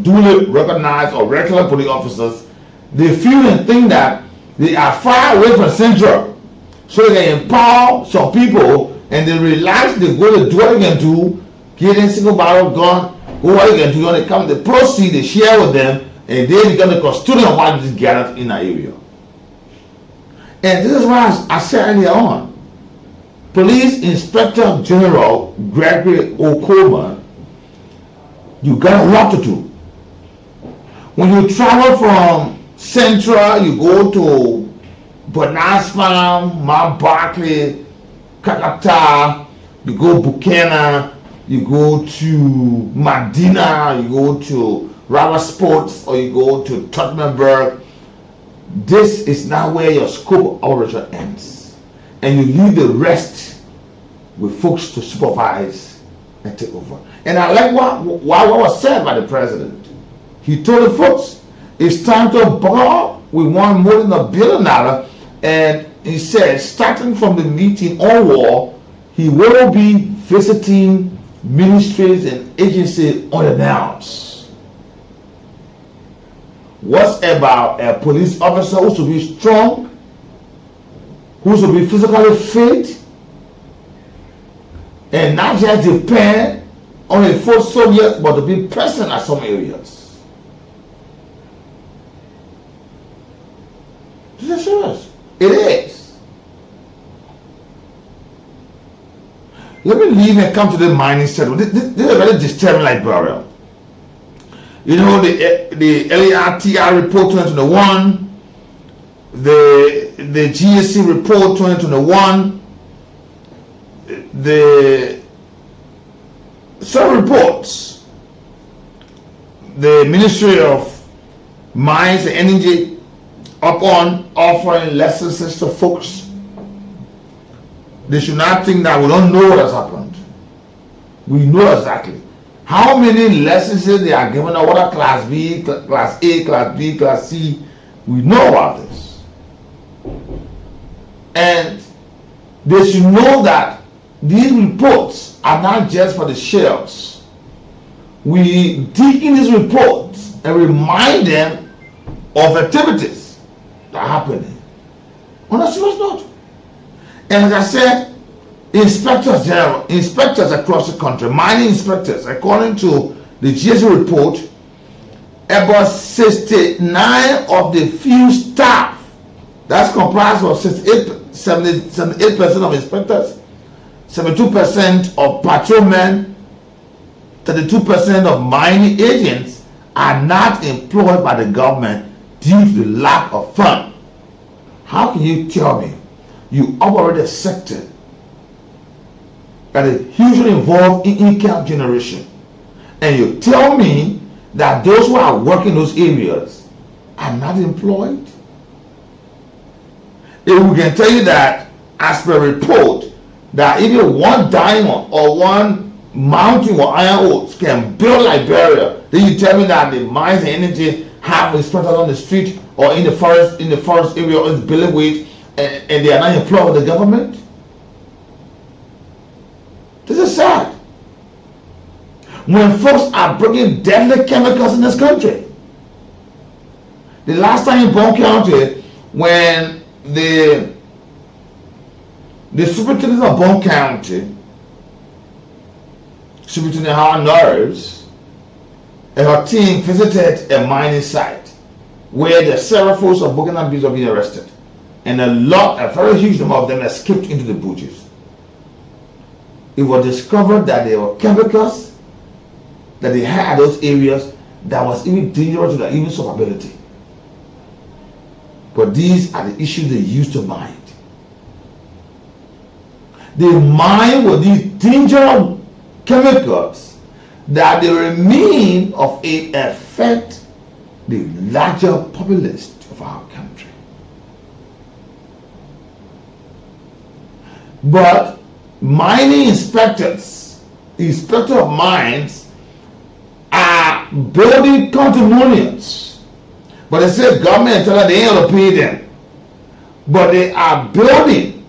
duly recognized or regular police officers, they feel and think that they are far away from Central. So they empower some people and they relax, they go to do what they can do, get in single barrel gun, go what they can do, when they come, they proceed, they share with them, and they become the custodian of what is gathered in that area. And this is why I said earlier on, Police Inspector General Gregory Okoma, you got a lot to do. When you travel from Central, you go to Bernard's Farm, Mount Barkley, Kakata, you go Buchanan, you go to Medina, you go to Rubber Sports, or you go to Tottenhamburg. This is not where your scope of operation ends. And you leave the rest with folks to supervise and take over. And I like what was said by the president. He told the folks, it's time to borrow. We want more than $1 billion. And he said, starting from the meeting onward, he will be visiting ministries and agencies unannounced. What about a police officer who should be strong, who should be physically fit, and not just depend on a foot soldier, but to be present at some areas? This is serious. It is. Let me leave and come to the mining sector. This is a very disturbing librarian. You know, the LARTR report 2021, the GSC report 2021, the some reports, the Ministry of Mines and Energy upon offering lessons to folks. They should not think that we don't know what has happened. We know exactly. How many lessons they are given out, what class B, class A, class B, class C, we know about this. And they should know that these reports are not just for the shelves. We dig in these reports and remind them of activities that are happening on a serious note. And as I said, inspectors general, inspectors across the country, mining inspectors, according to the GSC report, about 69 of the few staff, that's comprised of 78% of inspectors, 72% of patrolmen, 32% of mining agents are not employed by the government due to the lack of funds. How can you tell me you operate a sector that is hugely involved in income generation, and you tell me that those who are working in those areas are not employed? If we can tell you that, as per report, that even one diamond or one mountain or iron ore can build Liberia, then you tell me that the mines and energy have inspectors on the street or in the forest area or in the bailiwick, and they are not employed with the government? This is sad. when folks are bringing deadly chemicals in this country. The last time in Bone County, when the superintendent of Bone County, Superintendent Howard Norris, and her team visited a mining site where the several folks of Burkina Faso have been arrested, and a very huge number of them escaped into the bushes. It was discovered that there were chemicals that they had in those areas that was even dangerous to their even survivability. But these are the issues they use to mine. They mine with these dangerous chemicals that the remain of it affect the larger populace of our country. But mining inspectors, inspector of mines, are building condominiums. But they say government tell them they ain't gonna pay them. But they are building,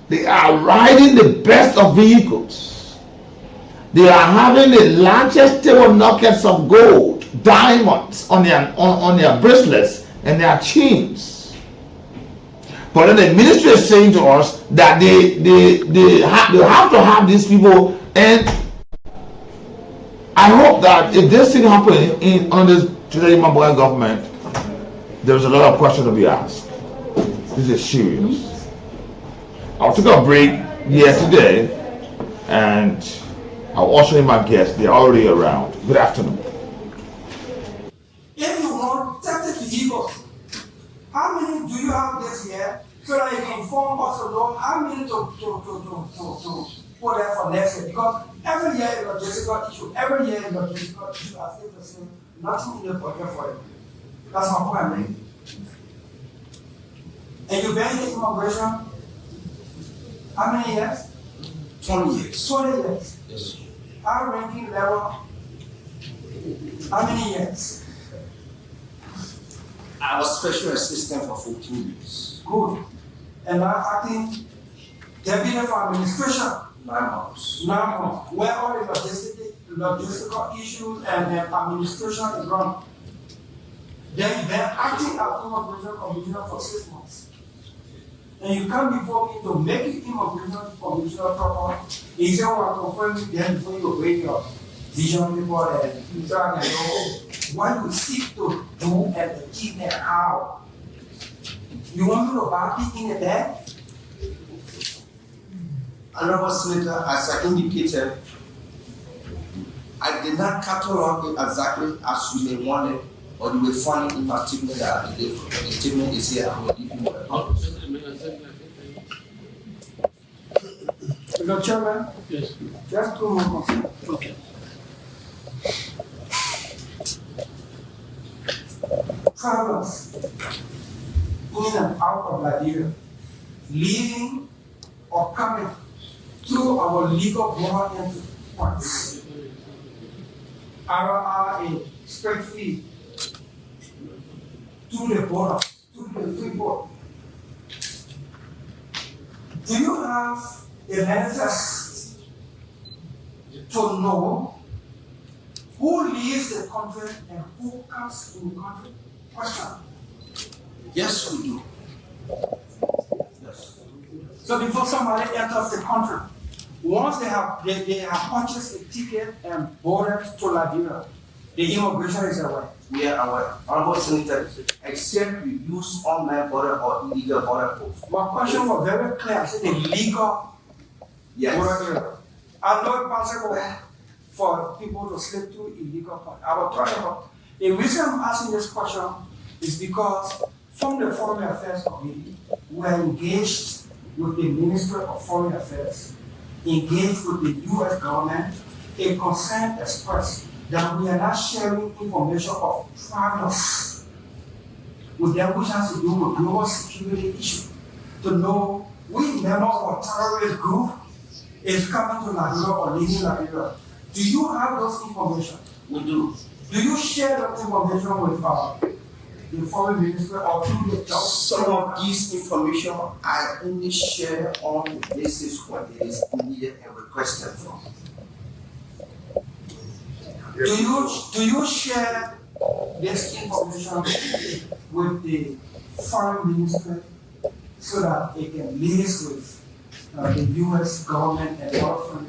they are riding the best of vehicles. They are having the largest table nuggets of gold, diamonds on their bracelets and their chains. But then the ministry is saying to us that they have to have these people, and I hope that if this thing happens on this today Mamboya government, there's a lot of questions to be asked. This is serious. I'll take a break here today, and I'll usher in my guests. They're already around. Good afternoon. If you want 30 vehicles, how many do you have this year? So that you can inform us to know how many to put there for next year. Because every year is a logistical issue. Every year is a logistical issue. As if the same, nothing in the budget for it. That's my point, right? And you been in immigration how many years? 20 years. 20 years. Yes. Our ranking level, how many years? I was special assistant for 14 years. Good. And now acting deputy for administration. 9 months. Now, where all the logistical issues and administration is run. Then acting as immigration commissioner for 6 months. And you come before me to make it immigration commissioner proper. You say, well, confirm it then before you bring your vision report and you try to know what you seek to do and achieve and how. You want me to back it in the there? Honorable Senator, as I indicated, I did not catalog it exactly as you may want it, or you will find it in my statement that the statement is here. I will give you Mr. Chairman? Yes. Just 2 more concerns. Okay. Travelers in and out of Liberia, leaving or coming through our legal border entry points. RRA straight feed to the border, to the free port. Do you have a manifest to know who leaves the country and who comes to the country? Question. Yes, we do. Yes. So before somebody enters the country, once they have purchased a ticket and boarded to Liberia, the immigration is away. We are aware. Honorable Senator, except we use online border or illegal border posts. My question was very clear. I said the legal border area. I know it's possible for people to slip through illegal part. I will talk about. The reason I'm asking this question is because from the Foreign Affairs Committee, we are engaged with the Ministry of Foreign Affairs, engaged with the U.S. government, a concern expressed that we are not sharing information of travelers with them, which has to do with global security issue, to know which member of a terrorist group is coming to Liberia or leaving Liberia. Do you have those information? We do. Do you share that information with the foreign minister or through the job? Some of this information I only share on the basis when it is needed and requested from. Do you share this information with the foreign ministry so that they can liaise with the U.S. government and other foreign?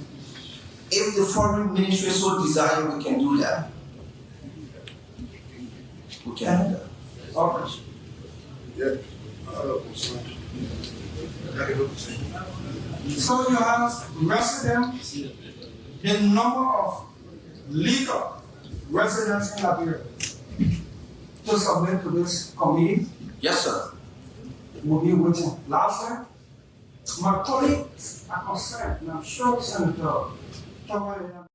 If the foreign ministry so desire, we can do that. We can do that. Okay. So you have residents, the number of legal residents in Liberia to submit to this committee. Yes, sir. Will be waiting. Lastly, my colleagues are concerned, and I'm sure Senator Kawai.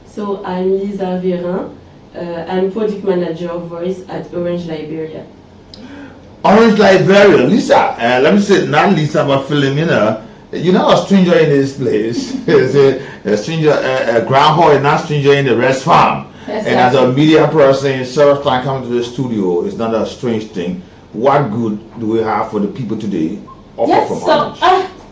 So I'm Lisa Vérin. I'm project manager of Voice at Orange Liberia. Orange Liberia, Lisa. Let me say, not Lisa, but Philomena. You're not a stranger in this place. a stranger, a groundhog, and not a stranger in the rest farm. Exactly. And as a media person, several times coming to the studio is not a strange thing. What good do we have for the people today? Yes, so,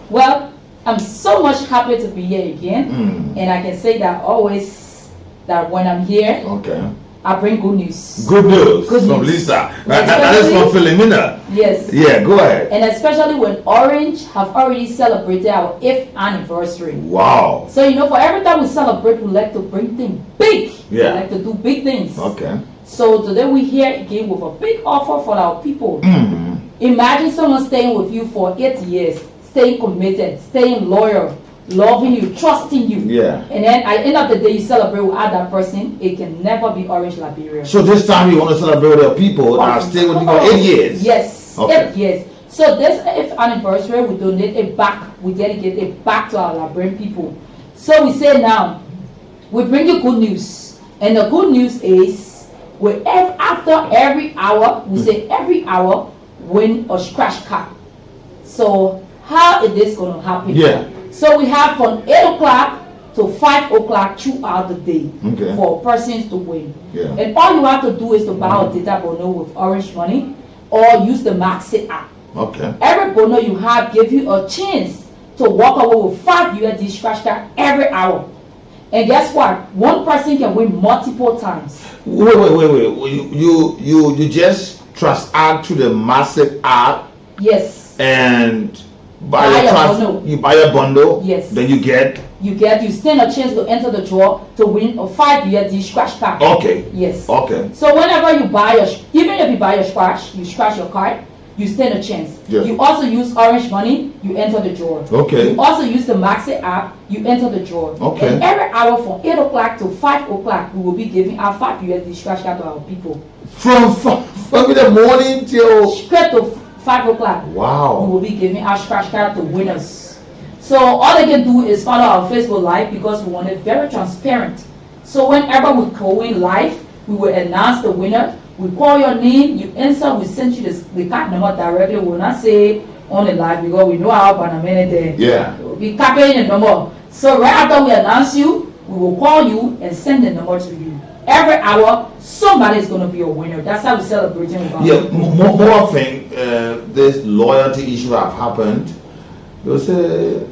well, I'm so much happy to be here again. And I can say that always, that when I'm here, okay, I bring good news. Good news Good from news. Lisa. That is from Philomena. Yes. Yeah, go ahead. And especially when Orange have already celebrated our 8th anniversary. Wow. So, you know, for every time we celebrate, we like to bring things big. Yeah. We like to do big things. Okay. So today we're here again with a big offer for our people. Imagine someone staying with you for 8 years, staying committed, staying loyal, loving you, trusting you. Yeah. And then at the end of the day, you celebrate without that person, it can never be Orange Liberia. So this time you want to celebrate the people that have stayed with you for 8 years? Yes, okay. 8 years. So this 8th anniversary, we donate it back, we dedicate it back to our Liberian people. So we say now, we bring you good news. And the good news is, after every hour, we say every hour, win a scratch card. So how is this going to happen? Yeah. So we have from 8 o'clock to 5 o'clock throughout the day for persons to win. Yeah. And all you have to do is to buy a data bono with Orange Money or use the Maxi app. Okay. Every bono you have give you a chance to walk away with 5 USD scratch card every hour. And guess what? One person can win multiple times. Wait. You just add to the massive app. Yes. And you buy a bundle. Yes. Then you stand a chance to enter the draw to win a 5 USD scratch card. Okay. Yes. Okay. So whenever you buy even if you buy a scratch, you scratch your card, you stand a chance. Yes. You also use Orange Money, you enter the draw. Okay. You also use the Maxi app, you enter the draw. Okay. And every hour from 8 o'clock to 5 o'clock, we will be giving our 5 USD scratch card to our people. From the morning till straight to 5 o'clock. Wow. We will be giving our scratch card to winners. So all they can do is follow our Facebook Live because we want it very transparent. So whenever we go in live, we will announce the winner. We call your name, you answer, we send you the card number directly. We will not say on the live because we know how Panamanian there. Yeah. We copy the number. So right after we announce you, we will call you and send the number to you. Every hour, somebody is going to be a winner. That's how we're celebrating. More thing, this loyalty issue have happened. They'll say,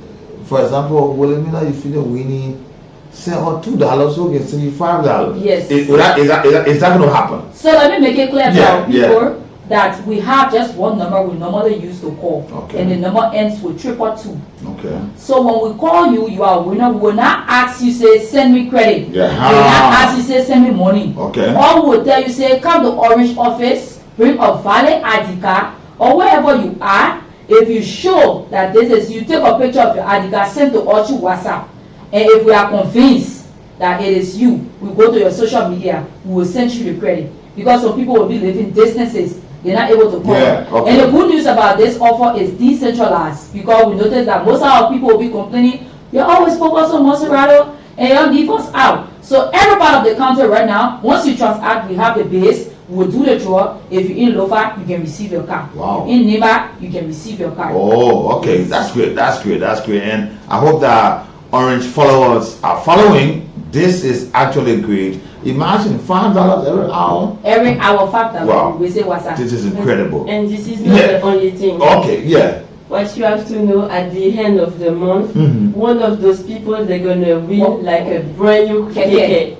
for example, Wilhelmina, if you're winning, say, $2, so get $75. Yes. Is that going to happen? So let me make it clear to our people that we have just one number we normally use to call. Okay. And the number ends with 222. Okay. So when we call you, you are a winner. We will not ask you, say, send me credit. Yeah. We will not ask you, say, send me money. Okay. All we will tell you, say, come to Orange office, bring a valid ID card, or wherever you are. If you show that this is you, take a picture of your ID card, send to us through WhatsApp. And if we are convinced that it is you, we go to your social media, we will send you the credit. Because some people will be living distances, they're not able to call. Yeah, okay. And the good news about this offer is decentralized, because we notice that most of our people will be complaining, you're always focused on Monserrato and you leave us out. So every part of the country right now, once you transact, we have the base, we'll do the draw. If you're in Lofa, you can receive your card. Wow. In Nima, you can receive your card. Oh, okay. That's great. And I hope that Orange followers are following. This is actually great. Imagine $5 every hour. Every hour $5. Wow. We say WhatsApp. This is incredible. And this is not the only thing. Okay, yeah. what you have to know at the end of the month, one of those people, they're gonna win like a brand new KK.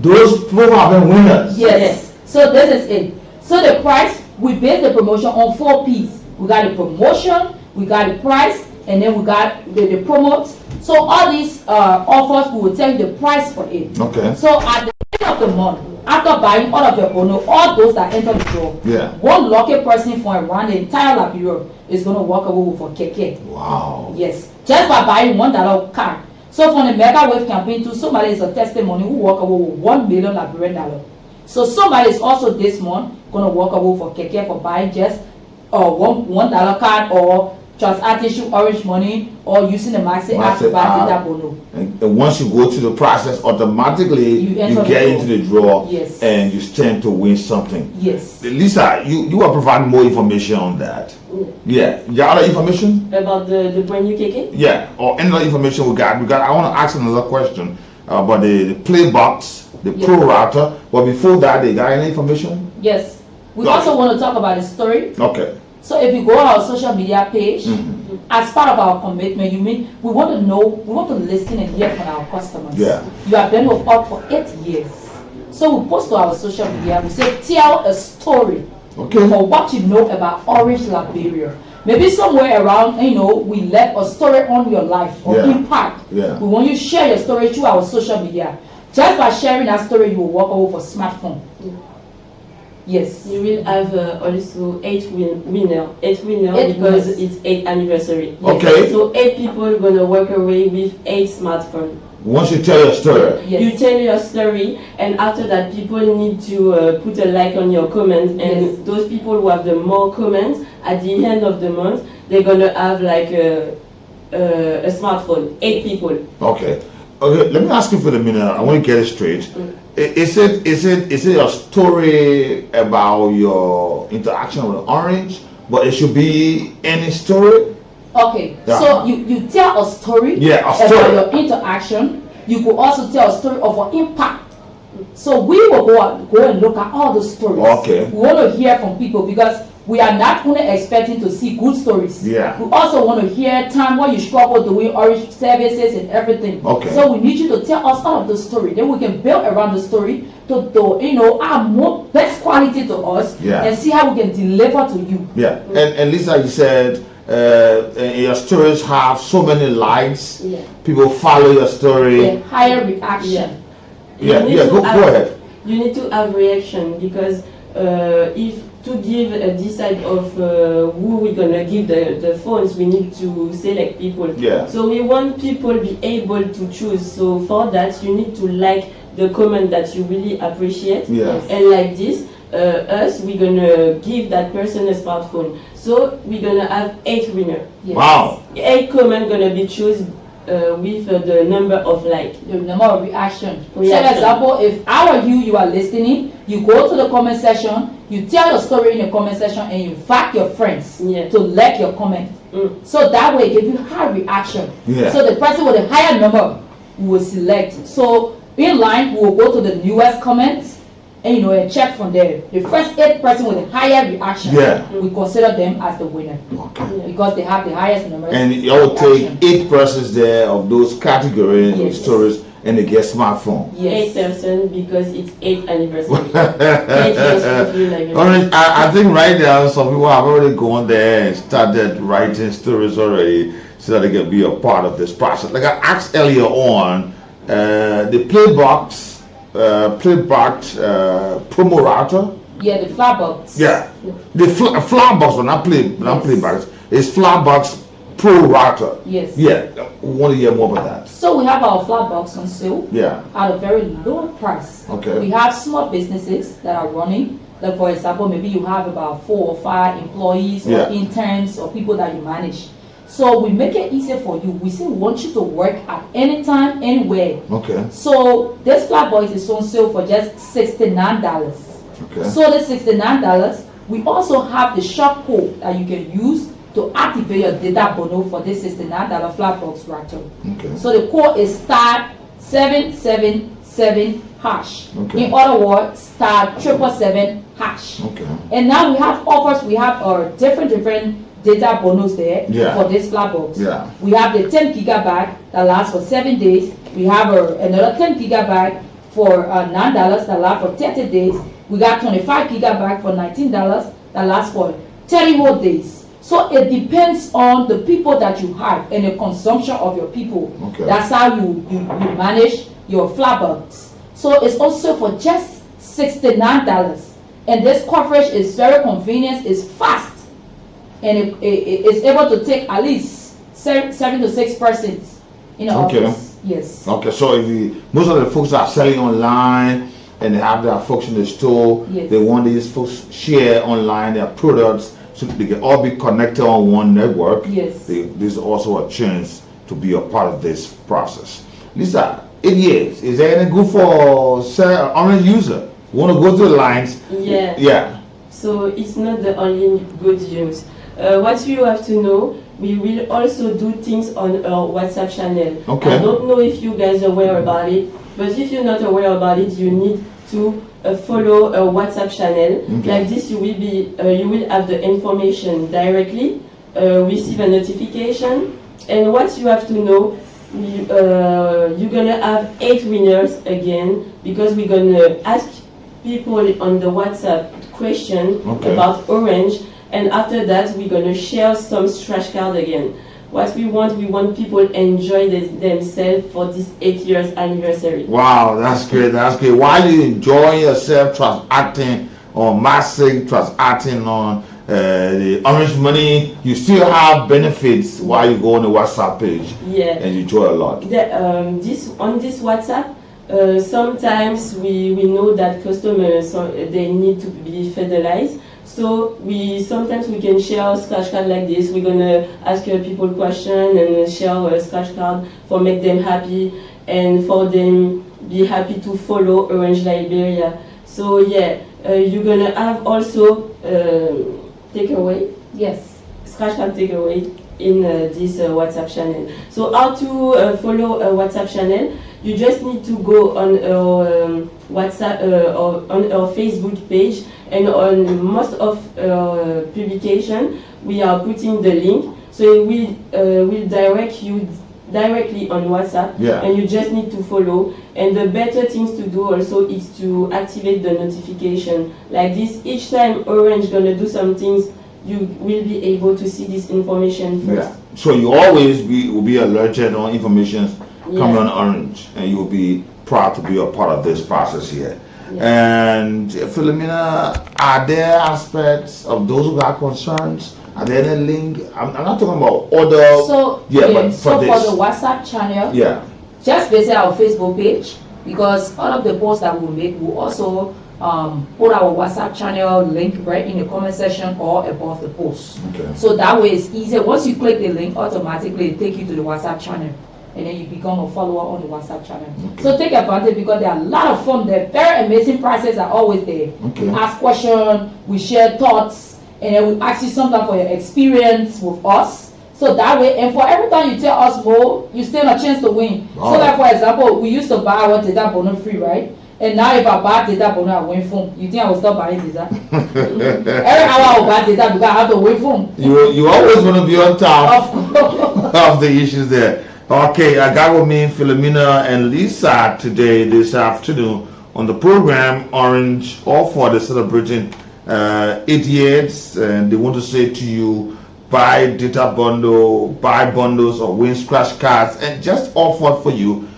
Those people have been winners. Yes. So this is it. So the price, we base the promotion on 4 P's. We got the promotion, we got the price, and then we got the promotes. So all these offers, we will tell you the price for it. Okay. So at the end of the month, after buying all of your bono, all those that enter the draw, one lucky person from around the entire Liberia is going to walk away with a KK. Wow. Yes. Just by buying $1 card. So from the Mega Wave campaign too, somebody is a testimony who walk away with $1 million Liberian dollar. So somebody is also this month going to walk away for KK for buying just $1 card or transacting issue orange money or using the Maxi app to buy data bono. And once you go through the process, automatically you get into the draw. Yes. And you stand to win something. Yes. Lisa, you are providing more information on that. Yeah. You got other information? About the brand new KK? Yeah. Or any other information we got. I want to ask another question about the play box, the pro router. But before that, they got any information? Yes. We also want to talk about the story. Okay. So if you go on our social media page, as part of our commitment, we want to know, we want to listen and hear from our customers. Yeah. You have been with us for 8 years. So we post to our social media, we say, tell a story for what you know about Orange Liberia. Maybe somewhere around, we left a story on your life or impact. Yeah. We want you to share your story through our social media. Just by sharing that story, you will walk over for smartphone. Yes. You will have also 8 winners because it's 8th anniversary. Okay. So 8 people are gonna walk away with 8 smartphones. Once you tell your story. Yes. You tell your story, and after that, people need to put a like on your comments, and those people who have the more comments at the end of the month, they're gonna have like a smartphone. 8 people. Okay. Okay. Let me ask you for a minute. I want to get it straight. Is it a story about your interaction with Orange, but it should be any story? Okay, so you tell a story about your interaction. You could also tell a story of an impact. So we will go and look at all the stories. Okay. We want to hear from people because we are not only expecting to see good stories. Yeah. We also want to hear time when you struggle doing Orange services and everything. Okay. So we need you to tell us all of the story. Then we can build around the story to add more best quality to us and see how we can deliver to you. Yeah. And Lisa, you said your stories have so many likes. Yeah. People follow your story. Higher reaction. Go ahead. You need to have reaction because if to give decide of who we're gonna give the phones, we need to select people. Yeah. So we want people be able to choose. So for that, you need to like the comment that you really appreciate. Yeah. And like this, we're gonna give that person a smartphone. So we're gonna have 8 winners. Yes. Wow. 8 comment gonna be chosen with the number of like. The number of reaction. So for example, if I were you are listening, you go to the comment section, you tell your story in the comment section, and you invite your friends to like your comment. So that way, give you high reaction. Yeah. So the person with a higher number will select. So in line, we will go to the newest comments, and and check from there. The first 8 person with a higher reaction, we consider them as the winner. Okay. Because they have the highest number. And you will take 8 persons there of those categories of stories, and they get smartphone. Yes. 8 person because it's 8th anniversary. Orange, I think right now some people have already gone there and started writing stories already, so that they can be a part of this process. Like I asked earlier on, the Playbox promo router. Yeah, the Flybox. Yeah, the Flybox, but not Playbox. It's Flybox Pro router. Yes. Yeah, we want to hear more about that. So we have our Flybox on sale. Yeah. At a very low price. Okay. We have small businesses that are running. Like for example, maybe you have about 4 or 5 employees or interns or people that you manage. So we make it easier for you. We say we want you to work at any time, anywhere. Okay. So this Flybox is on sale for just $69. Okay. So the $69, we also have the shop code that you can use to activate your data bono for this $69 Flybox router. Okay. So the code is *777#. Okay. In other words, *777#. Okay. And now we have offers. We have our different data bonus there Yeah. for this flat box. Yeah. We have the 10 gigabyte that lasts for 7 days. We have another 10 gigabyte for $9 that lasts for 30 days. We got 25 gigabyte for $19 that lasts for 30 more days. So it depends on the people that you have and the consumption of your people. Okay. That's how you manage your flat box. So it's also for just $69. And this coverage is very convenient, it's fast, and it's able to take at least 7 to 6 persons in the Okay. office. Yes. Okay, so if most of the folks are selling online and they have their folks in the store, Yes. they want these folks share online their products so they can all be connected on one network. Yes. This is also a chance to be a part of this process. Lisa, 8 years, is there any good for Orange user? Want to go to the lines? Yeah. Yeah. So it's not the only good use. What you have to know, we will also do things on our WhatsApp channel. Okay. I don't know if you guys are aware about it, but if you're not aware about it, you need to follow a WhatsApp channel. Okay. Like this, you will have the information directly, receive a notification, and what you have to know, you're gonna have 8 winners again, because we're gonna ask people on the WhatsApp question Okay. about Orange, and after that we're gonna share some scratch card again. What we want people enjoy themselves for this 8 years anniversary. Wow, that's great. That's great. While you enjoy yourself transacting on massive transacting on the Orange Money, you still have benefits while you go on the WhatsApp page. Yeah. And you enjoy a lot. On this WhatsApp, sometimes we know that customers they need to be fidelized. So sometimes we can share a scratch card like this. We're gonna ask people question and share a scratch card for make them happy and for them be happy to follow Orange Liberia. So yeah, you're gonna have also takeaway. Yes. Scratch card takeaway in this WhatsApp channel. So how to follow a WhatsApp channel? You just need to go on our WhatsApp or on our Facebook page, and on most of our publication we are putting the link, so it will direct you directly on WhatsApp. Yeah. And you just need to follow. And the better things to do also is to activate the notification like this. Each time Orange gonna do some things, you will be able to see this information first. Yeah. So you always will be alerted on information coming Yeah. on Orange, and you will be proud to be a part of this process here. Yeah. And Philomena, are there aspects of those who have concerns? Are there any link? I'm not talking about other. So yeah, but so for for this. the WhatsApp channel, Yeah. just visit our Facebook page, because all of the posts that we make will also put our WhatsApp channel link right in the comment section or above the post. Okay. So that way it's easier. Once you click the link, automatically it take you to the WhatsApp channel, and then you become a follower on the WhatsApp channel. Okay. So take advantage, because there are a lot of fun there. Very amazing prices are always there. Okay. We ask questions, we share thoughts, and then we ask you sometimes for your experience with us. So that way, and for every time you tell us more, you stand a chance to win. Oh. So like for example, we used to buy our data bonus free, right? And now if I buy data bonus, I win phone. You think I will stop buying data? Every hour I will buy data because I have to win phone. You always want to be on top Of of the issues there. Okay, I got with me Philomena and Lisa today, this afternoon, on the program Orange, all for the celebrating 8 years, and they want to say to you, buy data bundle, buy bundles or win scratch cards, and just offer for you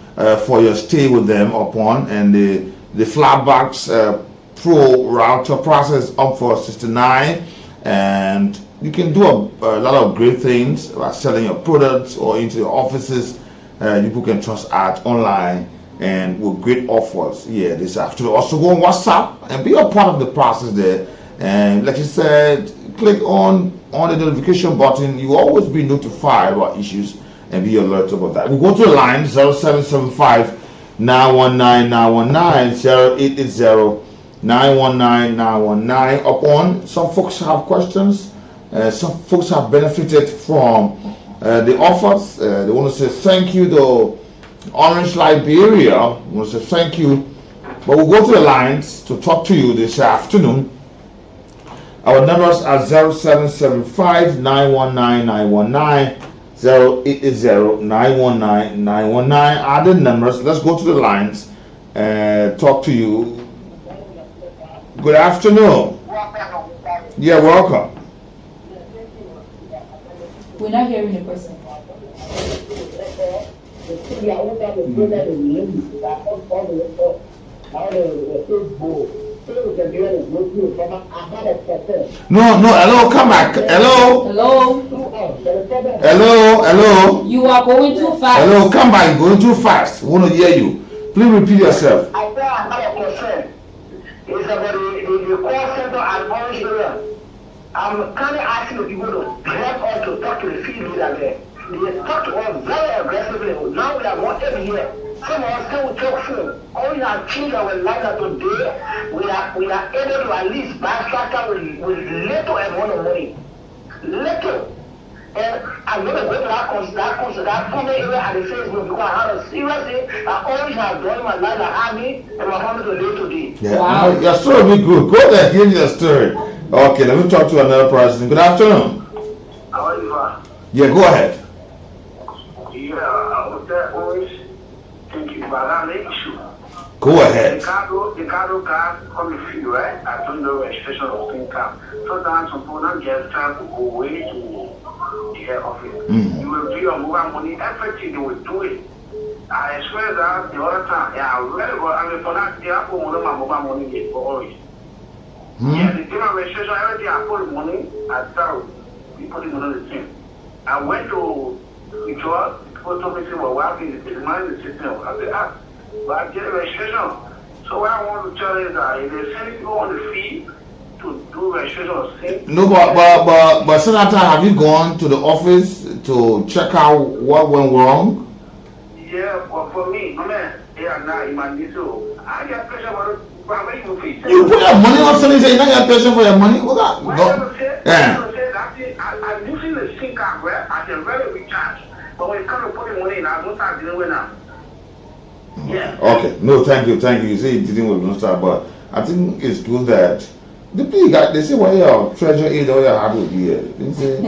for your stay with them upon, and the Flatbox Pro router process up for 69, and you can do a lot of great things by selling your products or into your offices. People can trust art online and with great offers. Yeah, this afternoon. Also go on WhatsApp and be a part of the process there. And like you said, click on the notification button. You will always be notified about issues and be alerted about that. We go to the line 0775 919 919 0880 919 919. Upon some folks have questions. Some folks have benefited from the offers. They want to say thank you to Orange Liberia. We want to say thank you. But we'll go to the lines to talk to you this afternoon. Our numbers are 0775-919-919, 080-919-919. Other numbers, let's go to the lines and talk to you. Good afternoon. Yeah, welcome. We're not hearing the person. No, hello, come back. Hello. Hello. You are going too fast. Hello, come back. You're going too fast. We want to hear you. Please repeat yourself. I said I had a concern. It's about the call center at Orange area. I'm kind of asking the people to help us to talk to the field leader there. They talk to us very aggressively. Now we are more every year. Some of us still talk phone. Only our children will like that today. We are able to at least buy tractor with little amount of money. Little. And I'm going to go to that former area at the Facebook because I had a serious day. I always have done my life like army and my family today. Yeah, wow. Your story will be good. Go there, give me your story. Okay, let me talk to another person. Good afternoon. How are you, man? Yeah, go ahead. Yeah, I was there always thinking about that issue. Go ahead. The cargo car come with you, right? I don't know registration of thing car. Sometimes some people don't get time to go away to the head office. You will do your mobile money, everything they will do it. I experienced that the other time. Yeah, I really got, I mean, for that, they have to my mobile money for always. Yeah, they give my registration, everything, I put the money, I start, we put it on the thing. I went to the job, the post office, well, what happened is the system. I said, but I get a registration. So what I want to tell you is that if they send people on the fee to do registration, No, but Senator, have you gone to the office to check out what went wrong? Yeah, but for me, man, yeah, now in my little, I get pressure about it. You put your money on something, say you don't get pressure for your money? What's that? I'm using the SIM card where I can really recharge. But when it comes to putting money in, I don't start dealing with now. Yeah. Okay. No, thank you. You say you didn't with no start, but I think it's good that the big guy, they say, well, your treasure aid or your hard would be here. They say,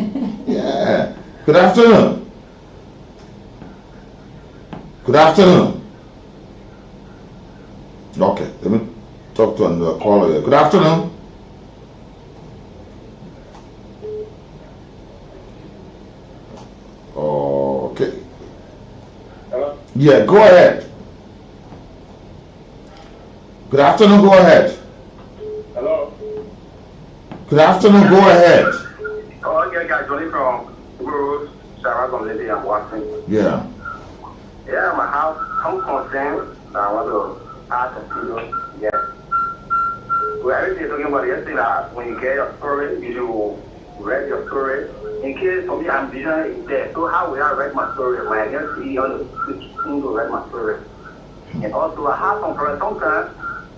yeah. Good afternoon. Good afternoon. Okay, let me talk to another caller here. Good afternoon. Okay. Hello? Yeah, go ahead. Good afternoon, go ahead. Hello? Good afternoon, go ahead. Oh, okay, guys, Johnny from Guru, Sarah, Lady, I'm watching. Yeah. Yeah, my house, I'm concerned. I want to ask a few, yes. Well, everything talking about yesterday, that when you get your story, you should read your story. In case for me, I'm vision there. So how will I write my story when I get to see on the screen to write my story? And also, I have some friends sometimes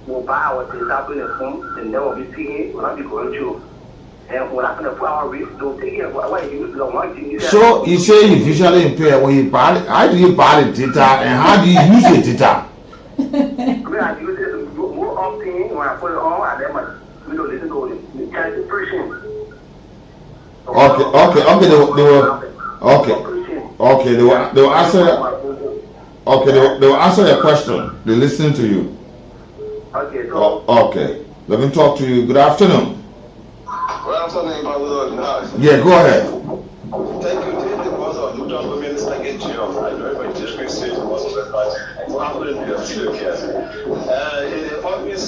will buy our data in the phone, and they will be speaking, will not be going through. And when I can put our risk, they'll take it. Why you use the one thing? So you say you visually impaired when you buy it. How do you buy the data and how do you use the data? I use it more often when I put it on, and then my video listen to the kind of preaching. Okay, they will answer. Okay, they will answer your question. They're listening to you. Okay, so. Okay, let me talk to you. Good afternoon. Good afternoon, Brother. Yeah, go ahead. Thank you. This is the boss of the Minister against you. I know my district state was of the party. What happened in the studio care? In the office,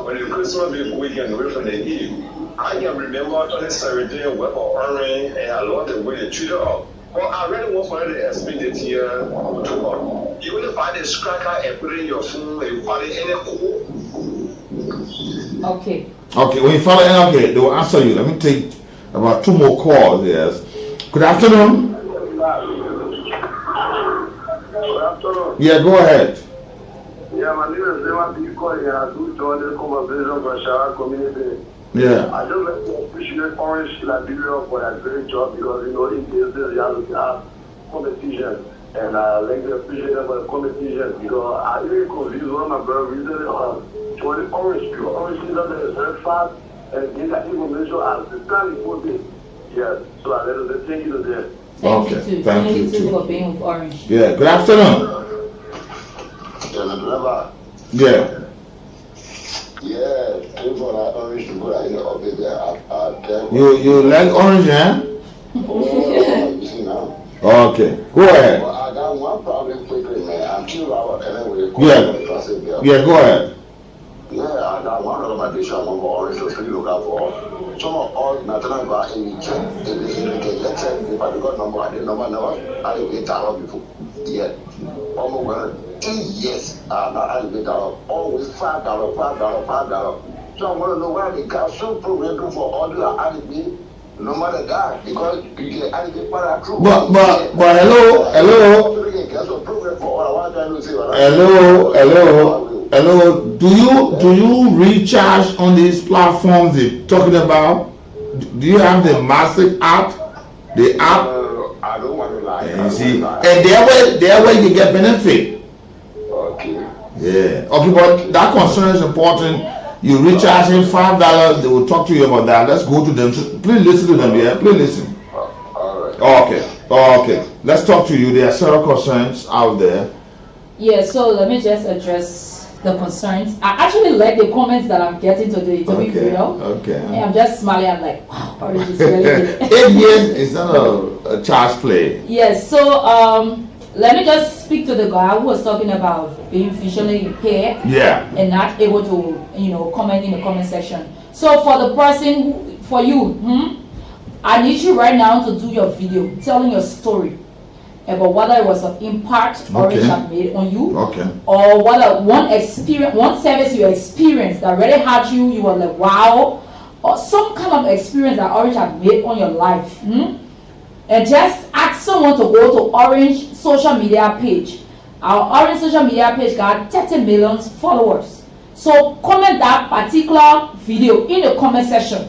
when the Christmas weekend, we from the Eve, I can remember 2017 work for Henry and along the way they treated up. Well, I really want for you to explain it here tomorrow. You will find a scracker and put it in your phone and you find it in a cool. Okay. Okay, when you follow okay, they will answer you. Let me take about 2 more calls. Yes. Good afternoon. Good afternoon. Yeah, go ahead. Yeah, my name is Zema Biko. I do join the conversation for Shara community. Yeah. I just like to appreciate Orange Liberia for that great job because you know in this you have to have competition. And I like to appreciate them for the competition because I really confused one of my brothers recently on joining Orange because Orange is very fast and give that information as the time it will be. Yes, so I let us take you there. Thank Okay, you too. thank you too. for being with Orange. Yeah, good afternoon. Yeah. Yeah, thank for that orange to go in the office there. You like orange, eh? You see now. Okay, go ahead. Well, I got one problem quickly, man. I'm 2 hours anyway. Yeah, go ahead. Yeah, I got one recommendation on orange to look out for. Some of all national about any check, let's say if I got number, I didn't number, I didn't get out before. Yeah. Almost 10 years, I didn't get out. Always $5, $5. So I want to know why they got some program for all the RDB, no matter that, because you get RDB para true. But hello. Do you recharge on these platforms they're talking about? Do you have the Massive app? The app? I don't want to lie. You see, and there way you get benefit. Okay. Yeah. Okay, but that concern is important. You recharge him $5, they will talk to you about that. Let's go to them. So please listen to them, yeah? Please listen. All right. Okay. Let's talk to you. There are several concerns out there. Yeah, so let me just address the concerns. I actually like the comments that I'm getting today, to be real. Okay. And I'm just smiling. I'm like, wow, Orange is really good. 8 years is not a child's play. Yes, so let me just speak to the guy who was talking about being visually impaired and not able to, comment in the comment section. So for the person, for you, I need you right now to do your video, telling your story about whether it was an impact Orange have made on you, or whether one service you experienced that really had you were like, wow, or some kind of experience that Orange have made on your life. And just ask someone to go to Orange social media page. Our Orange social media page got 30 million followers. So comment that particular video in the comment section.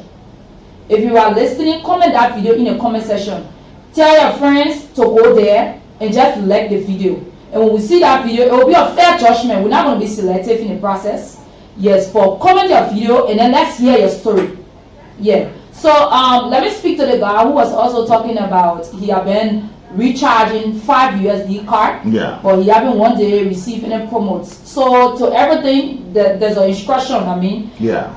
If you are listening, comment that video in the comment section. Tell your friends to go there and just like the video. And when we see that video, it will be a fair judgment. We're not going to be selective in the process. Yes, but comment your video and then let's hear your story. Yeah. So let me speak to the guy who was also talking about he had been recharging 5 USD card, but he haven't one day received any promotes. So to everything, there's an instruction.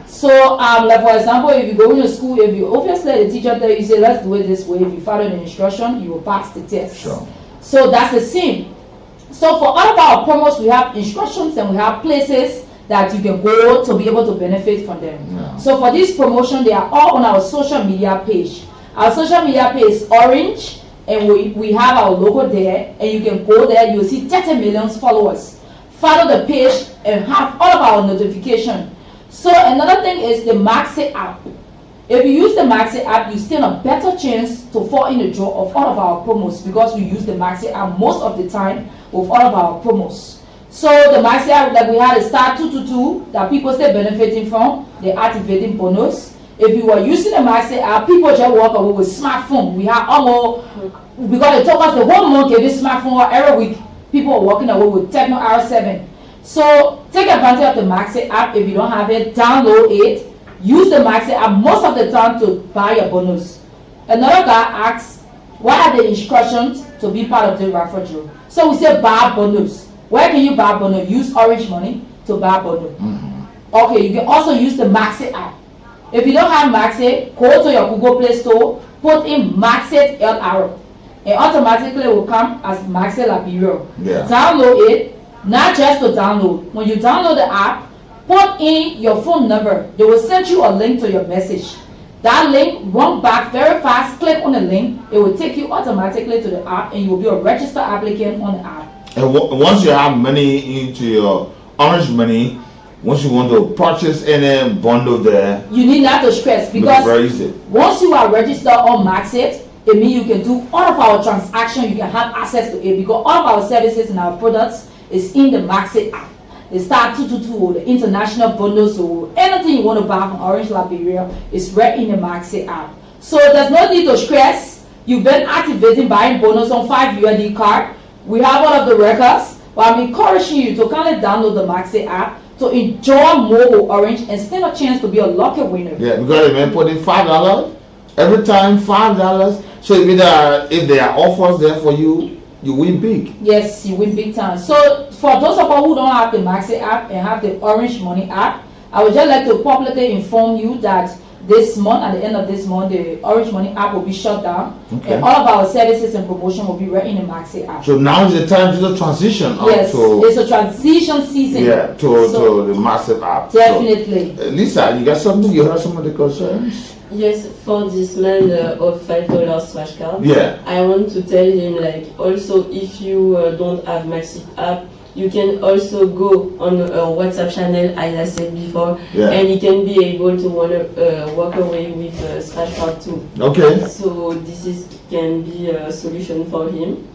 So like for example, if you go to school, if you obviously the teacher tell you say let's do it this way, if you follow the instruction, you will pass the test. So that's the same. So for all of our promos, we have instructions and we have places that you can go to be able to benefit from them. So for this promotion, they are all on our social media page. Our social media page is Orange, and we have our logo there, and you can go there, you'll see 30 million followers. Follow the page and have all of our notification. So another thing is the Maxi app. If you use the Maxi app, you stand a better chance to fall in the draw of all of our promos because we use the Maxi app most of the time with all of our promos. So the Maxi app that we had a star 222 that people still benefiting from, the activating bonus. If you were using the Maxi app, people just walk away with smartphone. We have almost, because it took us the whole month giving smartphone every week. People are walking away with Techno R7. So take advantage of the Maxi app. If you don't have it, download it. Use the Maxi app most of the time to buy your bonus. Another guy asks, what are the instructions to be part of the raffle draw? So we say buy bonus. Where can you buy bonus? Use Orange money to buy bonus. Okay, you can also use the Maxi app. If you don't have Maxi, go to your Google Play Store, put in Maxi LR, and automatically it will come as Maxi Liberia. Download it, not just to download. When you download the app, put in your phone number. They will send you a link to your message. That link, run back very fast, click on the link, it will take you automatically to the app, and you will be a registered applicant on the app. And once you have money into your Orange money, once you want to purchase any bundle there, you need not to stress because once you are registered on Maxit, it means you can do all of our transactions, you can have access to it because all of our services and our products is in the Maxit app. The Star 222, the international bundles, or anything you want to buy from Orange Liberia is right in the Maxit app. So there's no need to stress. You've been activating buying bonus on 5 USD card. We have all of the records, but I'm encouraging you to kindly download the Maxi app to enjoy more with Orange and stand a chance to be a lucky winner. Yeah, because they may put in $5 every time, $5. So if there are offers there for you, you win big. Yes, you win big time. So for those of us who don't have the Maxi app and have the Orange Money app, I would just like to publicly inform you that this month, at the end of this month, the Orange Money app will be shut down, and all of our services and promotion will be right in the Maxi app. So now is the time to the transition. Yes, it's a transition season. Yeah, to the massive app. Definitely. So, Lisa, you got something? You heard some of the concerns? Yes, for this man of $5 smash card. Yeah. I want to tell him, like, also if you don't have Maxi app, you can also go on a WhatsApp channel, as I said before, and he can be able to walk away with smash card too. Okay. So this can be a solution for him.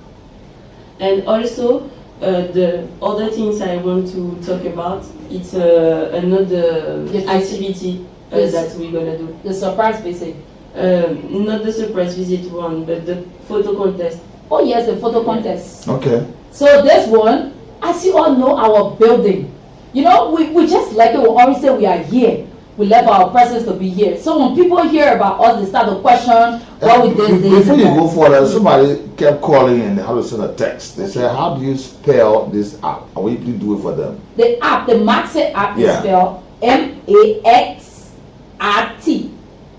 And also the other things I want to talk about, it's another activity that we're gonna do. The surprise visit. Not the surprise visit one, but the photo contest. Oh yes, the photo contest. Okay. So this one, as you all know, our building, you know, we just like it. We always say we are here. We love our presence to be here. So when people hear about us, they start to question what we did. Before you go forward, somebody kept calling in how to send a text. They said, how do you spell this app? And will you please do it for them? The app, the Maxi app, is spelled MAXRT.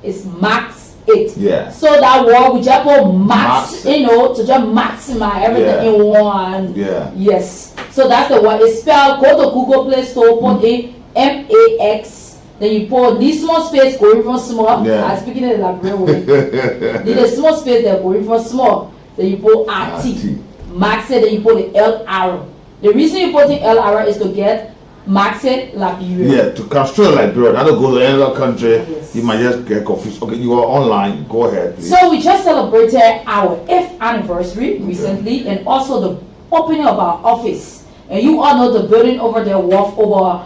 It's Max it. Yeah. So that word we just put max, you know, to just maximize everything in one. Yeah. Yes. So that's the word. It's spelled. Go to Google Play Store, put in MAX. Then you put this small space going from small. Yeah. I'm speaking in the Liberian way. Then the small space there going from small. Then you put RT. Max it. Then you put the L arrow. The reason you put the L arrow is to get Maxed Liberia. Yeah, to come straight Liberia, not to go to any other country. Yes. You might just get confused. Okay, you are online. Go ahead, please. So we just celebrated our 5th anniversary recently, and also the opening of our office. And you all know the building over there worth over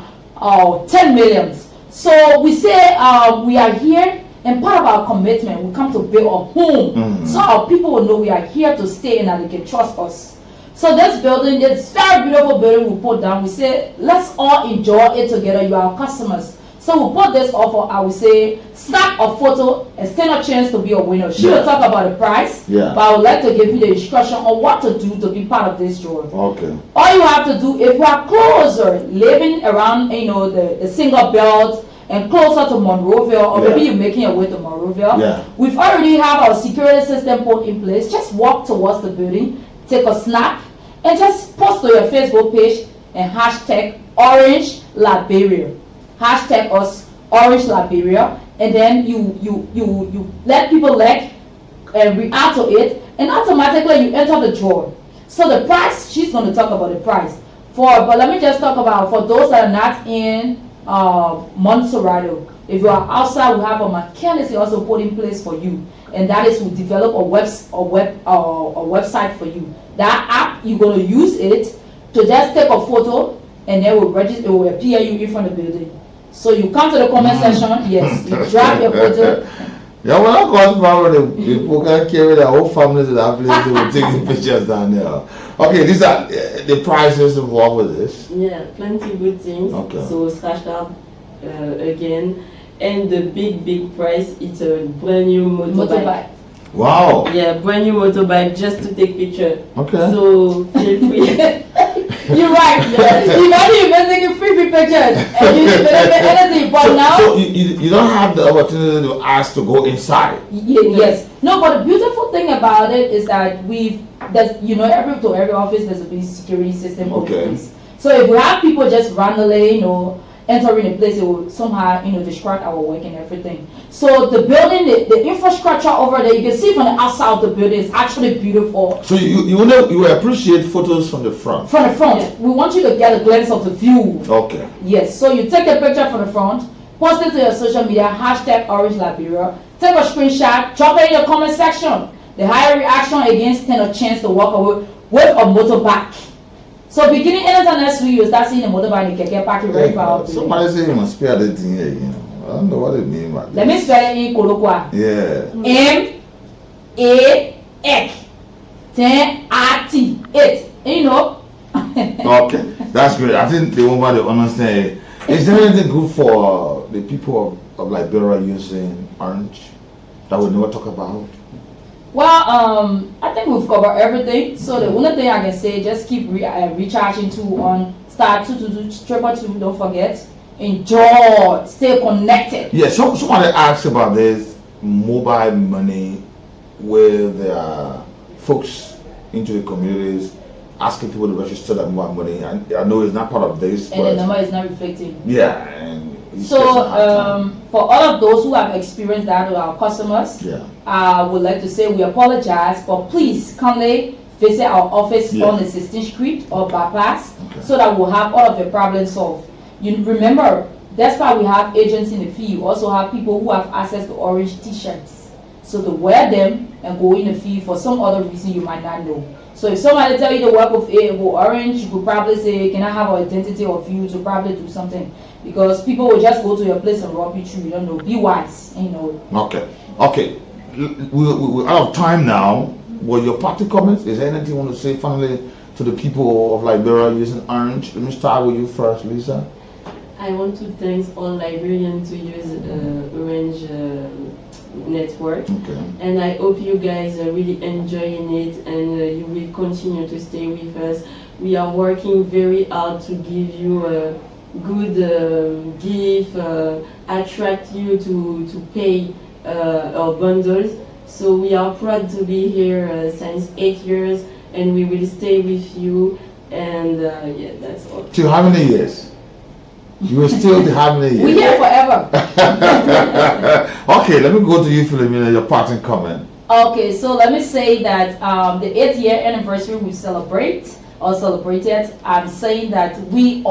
10 million. So we say we are here, and part of our commitment, we come to build a home. So our people will know we are here to stay and that they can trust us. So this building, this very beautiful building we put down, we say, let's all enjoy it together. You are our customers. So we put this offer, I would say, snap a photo and stand a chance to be a winner. She will talk about the price, but I would like to give you the instruction on what to do to be part of this draw. Okay. All you have to do, if you are closer, living around, you know, the single belt, and closer to Monrovia, or maybe you're making your way to Monrovia, we've already have our security system put in place. Just walk towards the building, take a snap, and just post to your Facebook page and hashtag Orange Liberia. Hashtag us Orange Liberia, and then you let people like and react to it, and automatically you enter the draw. So the price, she's going to talk about the price. But let me just talk about for those that are not in Montserrado. If you are outside, we have a mechanism also put in place for you, and that is we develop a website for you. That app, you're going to use it to just take a photo, and then we'll register. It will appear you in front of the building. So you come to the comment section, yes, you drop your photo. Yeah, when I go to Florida, people can carry their whole families to that place. They will take the pictures down there. Okay, these are the prices involved with this. Yeah, plenty good things. Okay. So scratch card again, and the big prize. It's a brand new motorbike. Wow. Yeah, brand new motorbike just to take picture. Okay. So feel free. You're right. Imagine you've been taking free pictures and you didn't get anything, but now. So you don't have the opportunity to ask to go inside. Yes. No, but the beautiful thing about it is that every office there's a big security system in place. So if we have people just randomly, entering a place, it will somehow, distract our work and everything. So the building, the infrastructure over there, you can see from the outside of the building is actually beautiful. So you appreciate photos from the front? From the front. Yeah. We want you to get a glimpse of the view. Okay. Yes. So you take a picture from the front, post it to your social media, hashtag Orange Liberia, take a screenshot, drop it in your comment section. The higher reaction again stand a chance to walk away with a motorbike. So beginning anytime next week, you start seeing the motorbike in Keke parking very proud. Somebody say you must spell the thing here, I don't know what it means by this. Let me spell it in Kolokwa. Yeah. MAX10RT. Okay, that's great. I think the woman will understand. Is there anything good for the people of Liberia using orange that we never talk about? Well, I think we've covered everything. So the only thing I can say, just keep recharging on star 222 don't forget. Enjoy, stay connected. Yeah, somebody asked about this mobile money with folks into the communities asking people to register that mobile money. I know it's not part of this, and the number is not reflecting. Yeah, and so for all of those who have experienced that with our customers, I would like to say we apologize, but please kindly visit our office on the 16th Street or bypass so that we'll have all of the problems solved. You remember, that's why we have agents in the field. You also have people who have access to orange t-shirts. So to wear them and go in the field for some other reason you might not know. So if somebody tell you to work with orange, you could probably say, can I have an identity of you to probably do something? Because people will just go to your place and rob you through. You don't know. Be wise, you know. Okay. We're out of time now. What your party comments? Is there anything you want to say finally to the people of Liberia using orange? Let me start with you first, Lisa. I want to thank all Liberians to use Orange network, and I hope you guys are really enjoying it, and you will continue to stay with us. We are working very hard to give you a good gift, attract you to pay our bundles. So we are proud to be here since 8 years, and we will stay with you. And yeah, that's all. To how many years? You will still have many years? We're here forever. Okay, let me go to you, Philomena, your parting comment. Okay, so let me say that the 8th year anniversary we celebrated. I'm saying that we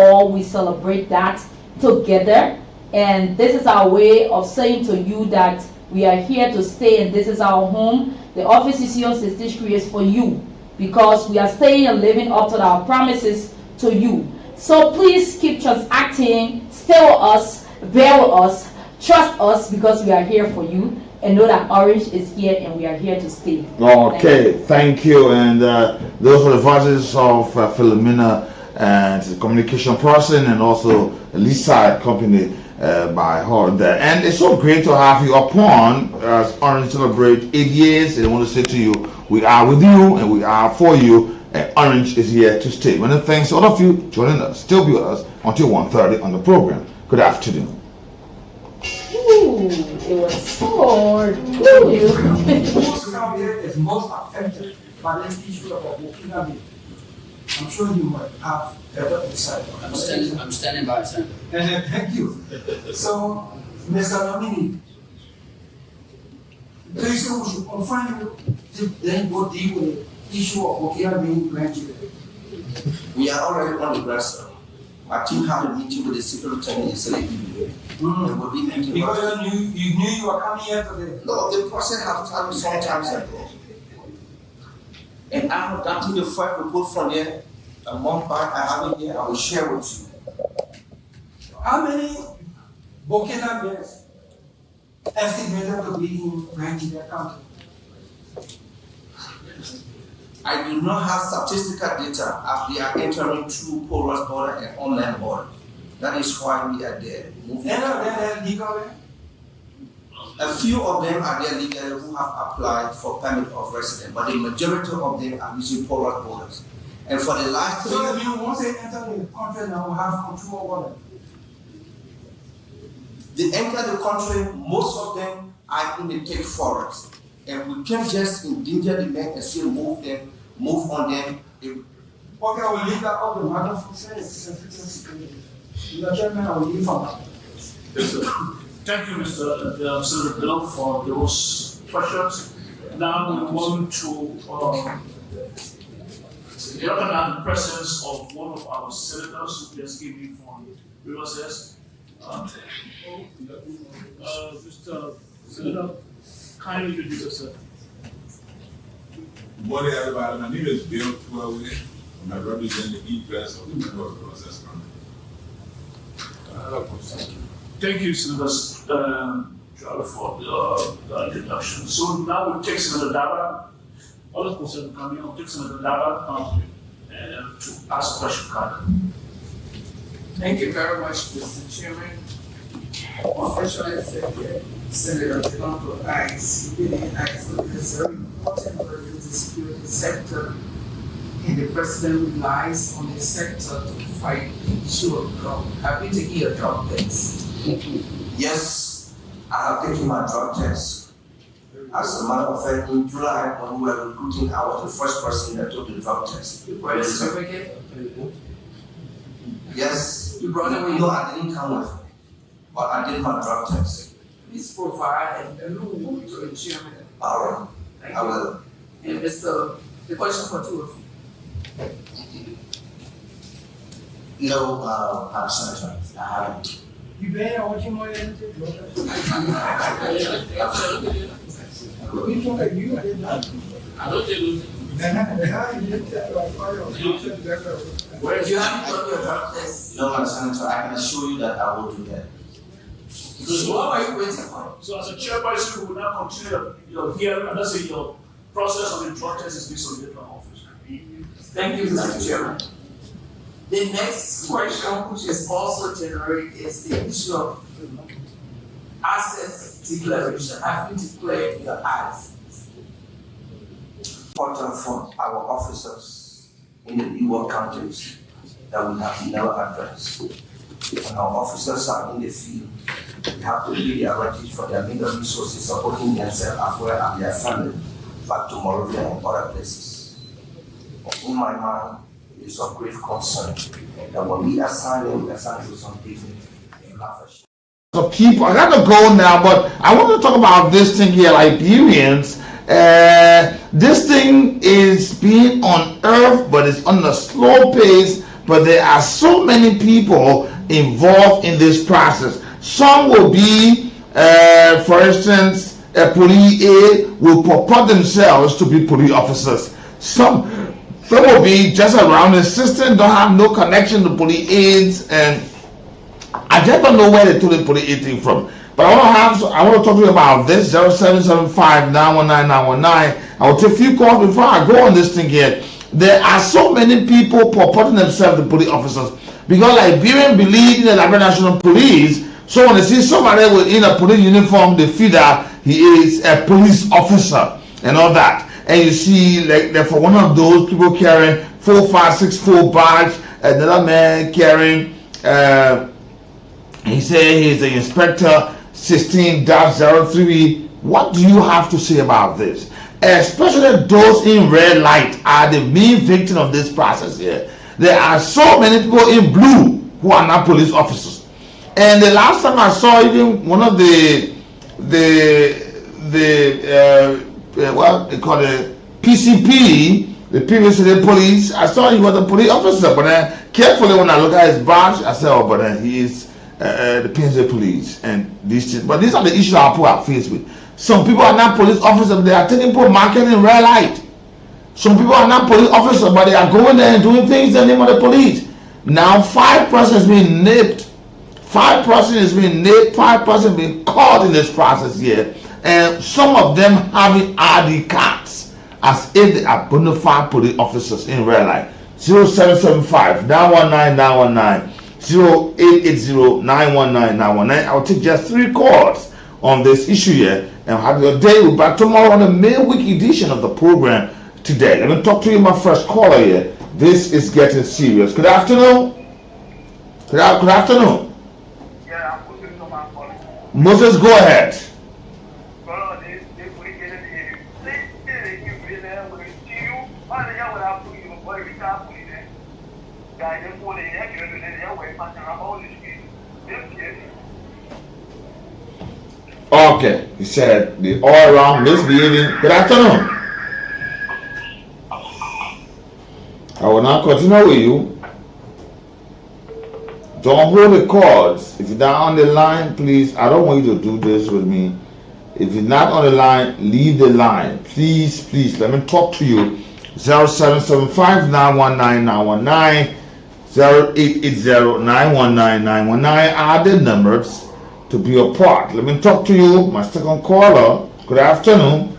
celebrate that together, and this is our way of saying to you that we are here to stay, and this is our home. The office is here on 16th Street is for you, because we are staying and living up to our promises to you. So please keep transacting, stay with us, bear with us, trust us, because we are here for you, and know that Orange is here and we are here to stay. Okay, thank you. And those are the voices of Philomena, and the communication person, and also Lisa, accompanied by her there. And it's so great to have you upon as Orange celebrate 8 years. And I want to say to you, we are with you and we are for you. And Orange is here to stay. Many thanks to all of you joining us. Still be with us until 1:30 on the program. Good afternoon. Ooh, it was so Most Gambia is most affected by this issue of Burkina Faso. I'm sure you might have better insight. I'm standing by, sir. Thank you. So, Mr. Dominic, please we should confine you to then go deal with the issue of Burkina being granted. We are already on the ground, sir. Our team had a meeting with the secretary yesterday evening. Because you knew you were coming here today. No, the process has started some time ago. And I have gotten the first report from there a month back. I have it here. I will share with you. How many Burkinabeans estimated to be in Nigeria country? I do not have statistical data as they are entering through porous border and online border. That is why we are there. Any of them are legally? A few of them are there legally who have applied for permit of residence, but the majority of them are using porous borders. And for the last 3 years, so once they enter the country, now we have control over them. They enter the country, most of them are in the thick forest. And we can't just endanger the men and still move on them. Okay, I will leave that up to the matter for security. The chairman, I will leave for that. Yes, sir. Thank you, Mr. Senator Bill, for those questions. Now we want to recognize the presence of one of our senators who just came in from Rivers. Mr. Senator, kindly introduce yourself. Good morning, everybody. My name is Bill Twelway, and I represent the interests of the member of the process country. Thank you, Senator Charlie, for the introduction. So now we'll take Senator Daba. All of us will come in. We'll take Senator Daba to ask a question. Thank you very much, Mr. Chairman. Officially said, Senator Trump acts, really acts for this very important work in the security sector, and the president relies on the sector to fight the issue of drug. Happy to hear drug test. Yes, I have taken my drug test. As a matter of fact, in July, when we were recruiting, I was the first person that took the drug test. You brought a certificate? Yes. You brought it with you? No, I didn't come with it, but I did my drug test. Please provide and move to the chairman. All right, Thank I you. will. And Mr. The question for two of you. No, I'm Senator. I haven't. You better watch him on anything. You did not. I don't tell you. Where you haven't done your drug test? No, my Senator, I can assure you that I will do that. So what are you waiting for? So as a chairperson, we will now continue your hearing, and that's your process of the drug test is based on the office. Thank you, Mr. Chairman. The next question, which is also generic, is the issue of assets declaration. Have you declared your assets? Important for our officers in the leeward counties that we have never addressed. When our officers are in the field, we have to really arrange for their legal resources, supporting themselves as well as their family back to Moravia and other places. In my mind, it is of grave concern that when we assign them, we assign to some people in Lafash. So people, I gotta go now, but I want to talk about this thing here, Liberians. This thing is being unearthed, but it's on a slow pace. But there are so many people involved in this process. Some will be, for instance, a police aide will purport themselves to be police officers. Some will be just around the assistant, don't have no connection to police aides, and I just don't know where they took the police aid thing from. But I want to talk to you about this 0775-919-919. I will take a few calls before I go on this thing here. There are so many people purporting themselves to police officers because Liberians believe in the Liberian National Police. So when they see somebody in a police uniform, they feel that he is a police officer and all that. And you see, like for one of those people carrying 4564 badge, another man carrying, he said he's the inspector 16-03. What do you have to say about this? Especially those in red light are the main victim of this process here. There are so many people in blue who are not police officers. And the last time I saw even one of what they call the PCP, the previous city police, I saw he was a police officer, but then carefully when I look at his badge, I said, oh, but then he is the PNC police and these things. But these are the issues our people are faced with. Some people are not police officers, but they are taking people marketing in red light. Some people are not police officers, but they are going there and doing things in the name of the police. Now 5 persons being nipped. 5 persons is being nipped, 5 persons being caught in this process here. And some of them having ID cards as if they are bona fide police officers in red light. 0775-919-919, 0880-919-919. I'll take just 3 calls on this issue here and have your day. We'll be back tomorrow on the midweek edition of the program today. Let me talk to you, my first caller here. This is getting serious. Good afternoon. Good afternoon. Yeah, I'm Moses, go ahead. Okay, he said the all around misbehaving. Good afternoon. I will now continue with you. Don't hold the cords. If you're not on the line, please, I don't want you to do this with me. If you're not on the line, leave the line. Please, let me talk to you. 0775-919-919, 0880-919-919 are the numbers to be a part. Let me talk to you, my second caller. Good afternoon.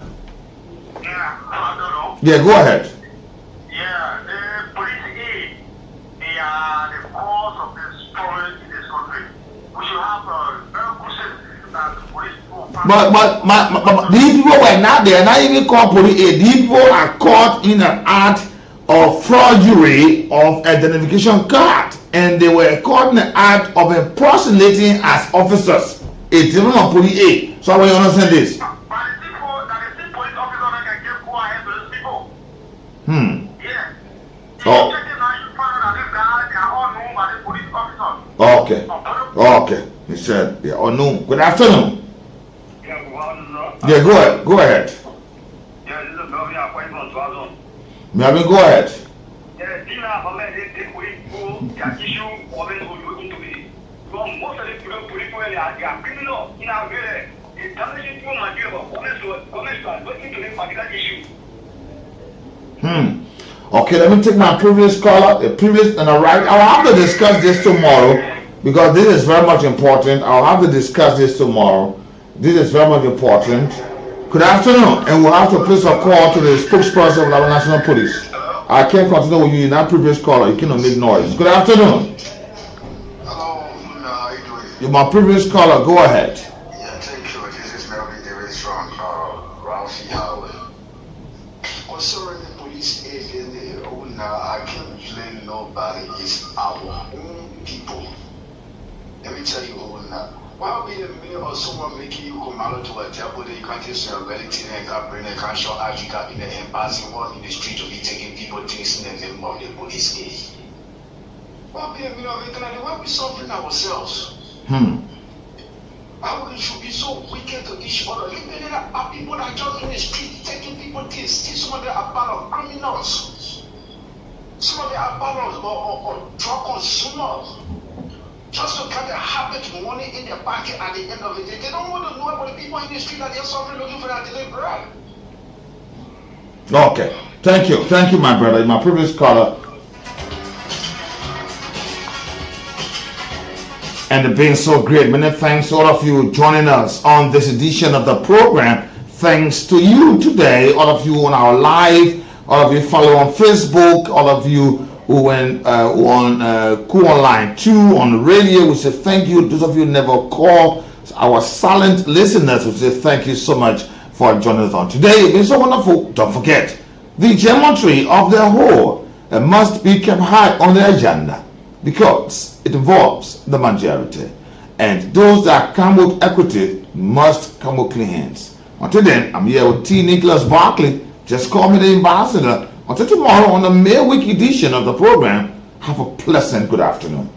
Yeah, go ahead. Yeah, the police aid, they are the cause of this story But these people were not there, not even called police aid. These people are caught in an act of forgery of identification card, and they were caught in the act of impersonating as officers. It's even on police aid. So I want you to understand this. Oh. Okay. He said, yeah. Oh no. Good afternoon. Yeah, go ahead. Melvin, go ahead. Okay, let me take my previous caller, and alright, I'll have to discuss this tomorrow because this is very much important. I'll have to discuss this tomorrow. This is very much important. Good afternoon, and we'll have to place a call to the spokesperson of the National Police. I can't continue with you in that previous caller. You cannot make noise. Good afternoon. Hello, how are you doing? You're my previous caller. Go ahead. Yeah, thank you. This is Melvin Davis from Ralphie Highway. Concerning the police agent, I can't blame nobody. It's our own people. Let me tell you, why be the minute or someone making you come out to a table that you can't just say a relative and can't bring a can't show as you got in the embassy one in the street to be taking people things in the name of the police case? Why be the minute of it? Why we suffering ourselves? Why we should be so wicked to each other? Look at it, are people that are just in the street taking people things. Some of them are part of criminals. Some of them are part of or drug consumers. Just to get the habit money in their pocket at the end of the day. They don't want to know about the people in the street that they're suffering looking for that daily bread. Okay. Thank you, my brother. My previous caller. And being so great. Many thanks to all of you joining us on this edition of the program. Thanks to you today, all of you on our live, all of you follow on Facebook, all of you who went on Online 2 on the radio. We say thank you. Those of you who never call, our silent listeners, we say thank you so much for joining us on today. It's been so wonderful. Don't forget, the geometry of the whole must be kept high on the agenda because it involves the majority, and those that come with equity must come with clean hands. Until then, I'm here with T. Nicholas Barkley. Just call me the ambassador. Until tomorrow on the May Week edition of the program, have a pleasant good afternoon.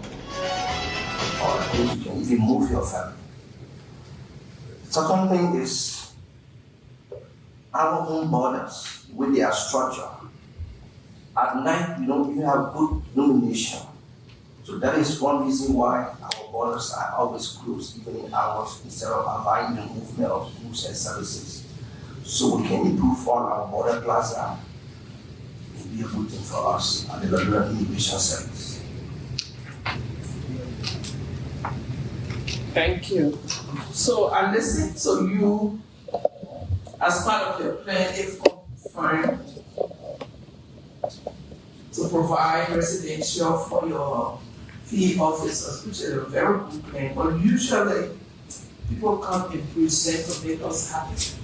Or you can even move your family. Second thing is our own borders with their structure. At night, we don't even have good illumination. So that is one reason why our borders are always closed, even in hours, instead of allowing the movement of goods and services. So we can improve on our border plaza. Be a good thing for us and the Liberal Immigration Service. Thank you. So I listened to you as part of your plan, if confirmed, to provide residential for your field officers, which is a very good plan. But usually people come and present to make us happy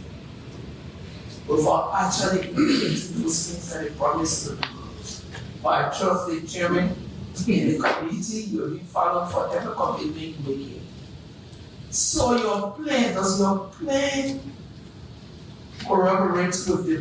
without actually implementing those things that they promised to do. But I trust the chairman in the committee will be followed for every commitment you make. So does your plan corroborate with the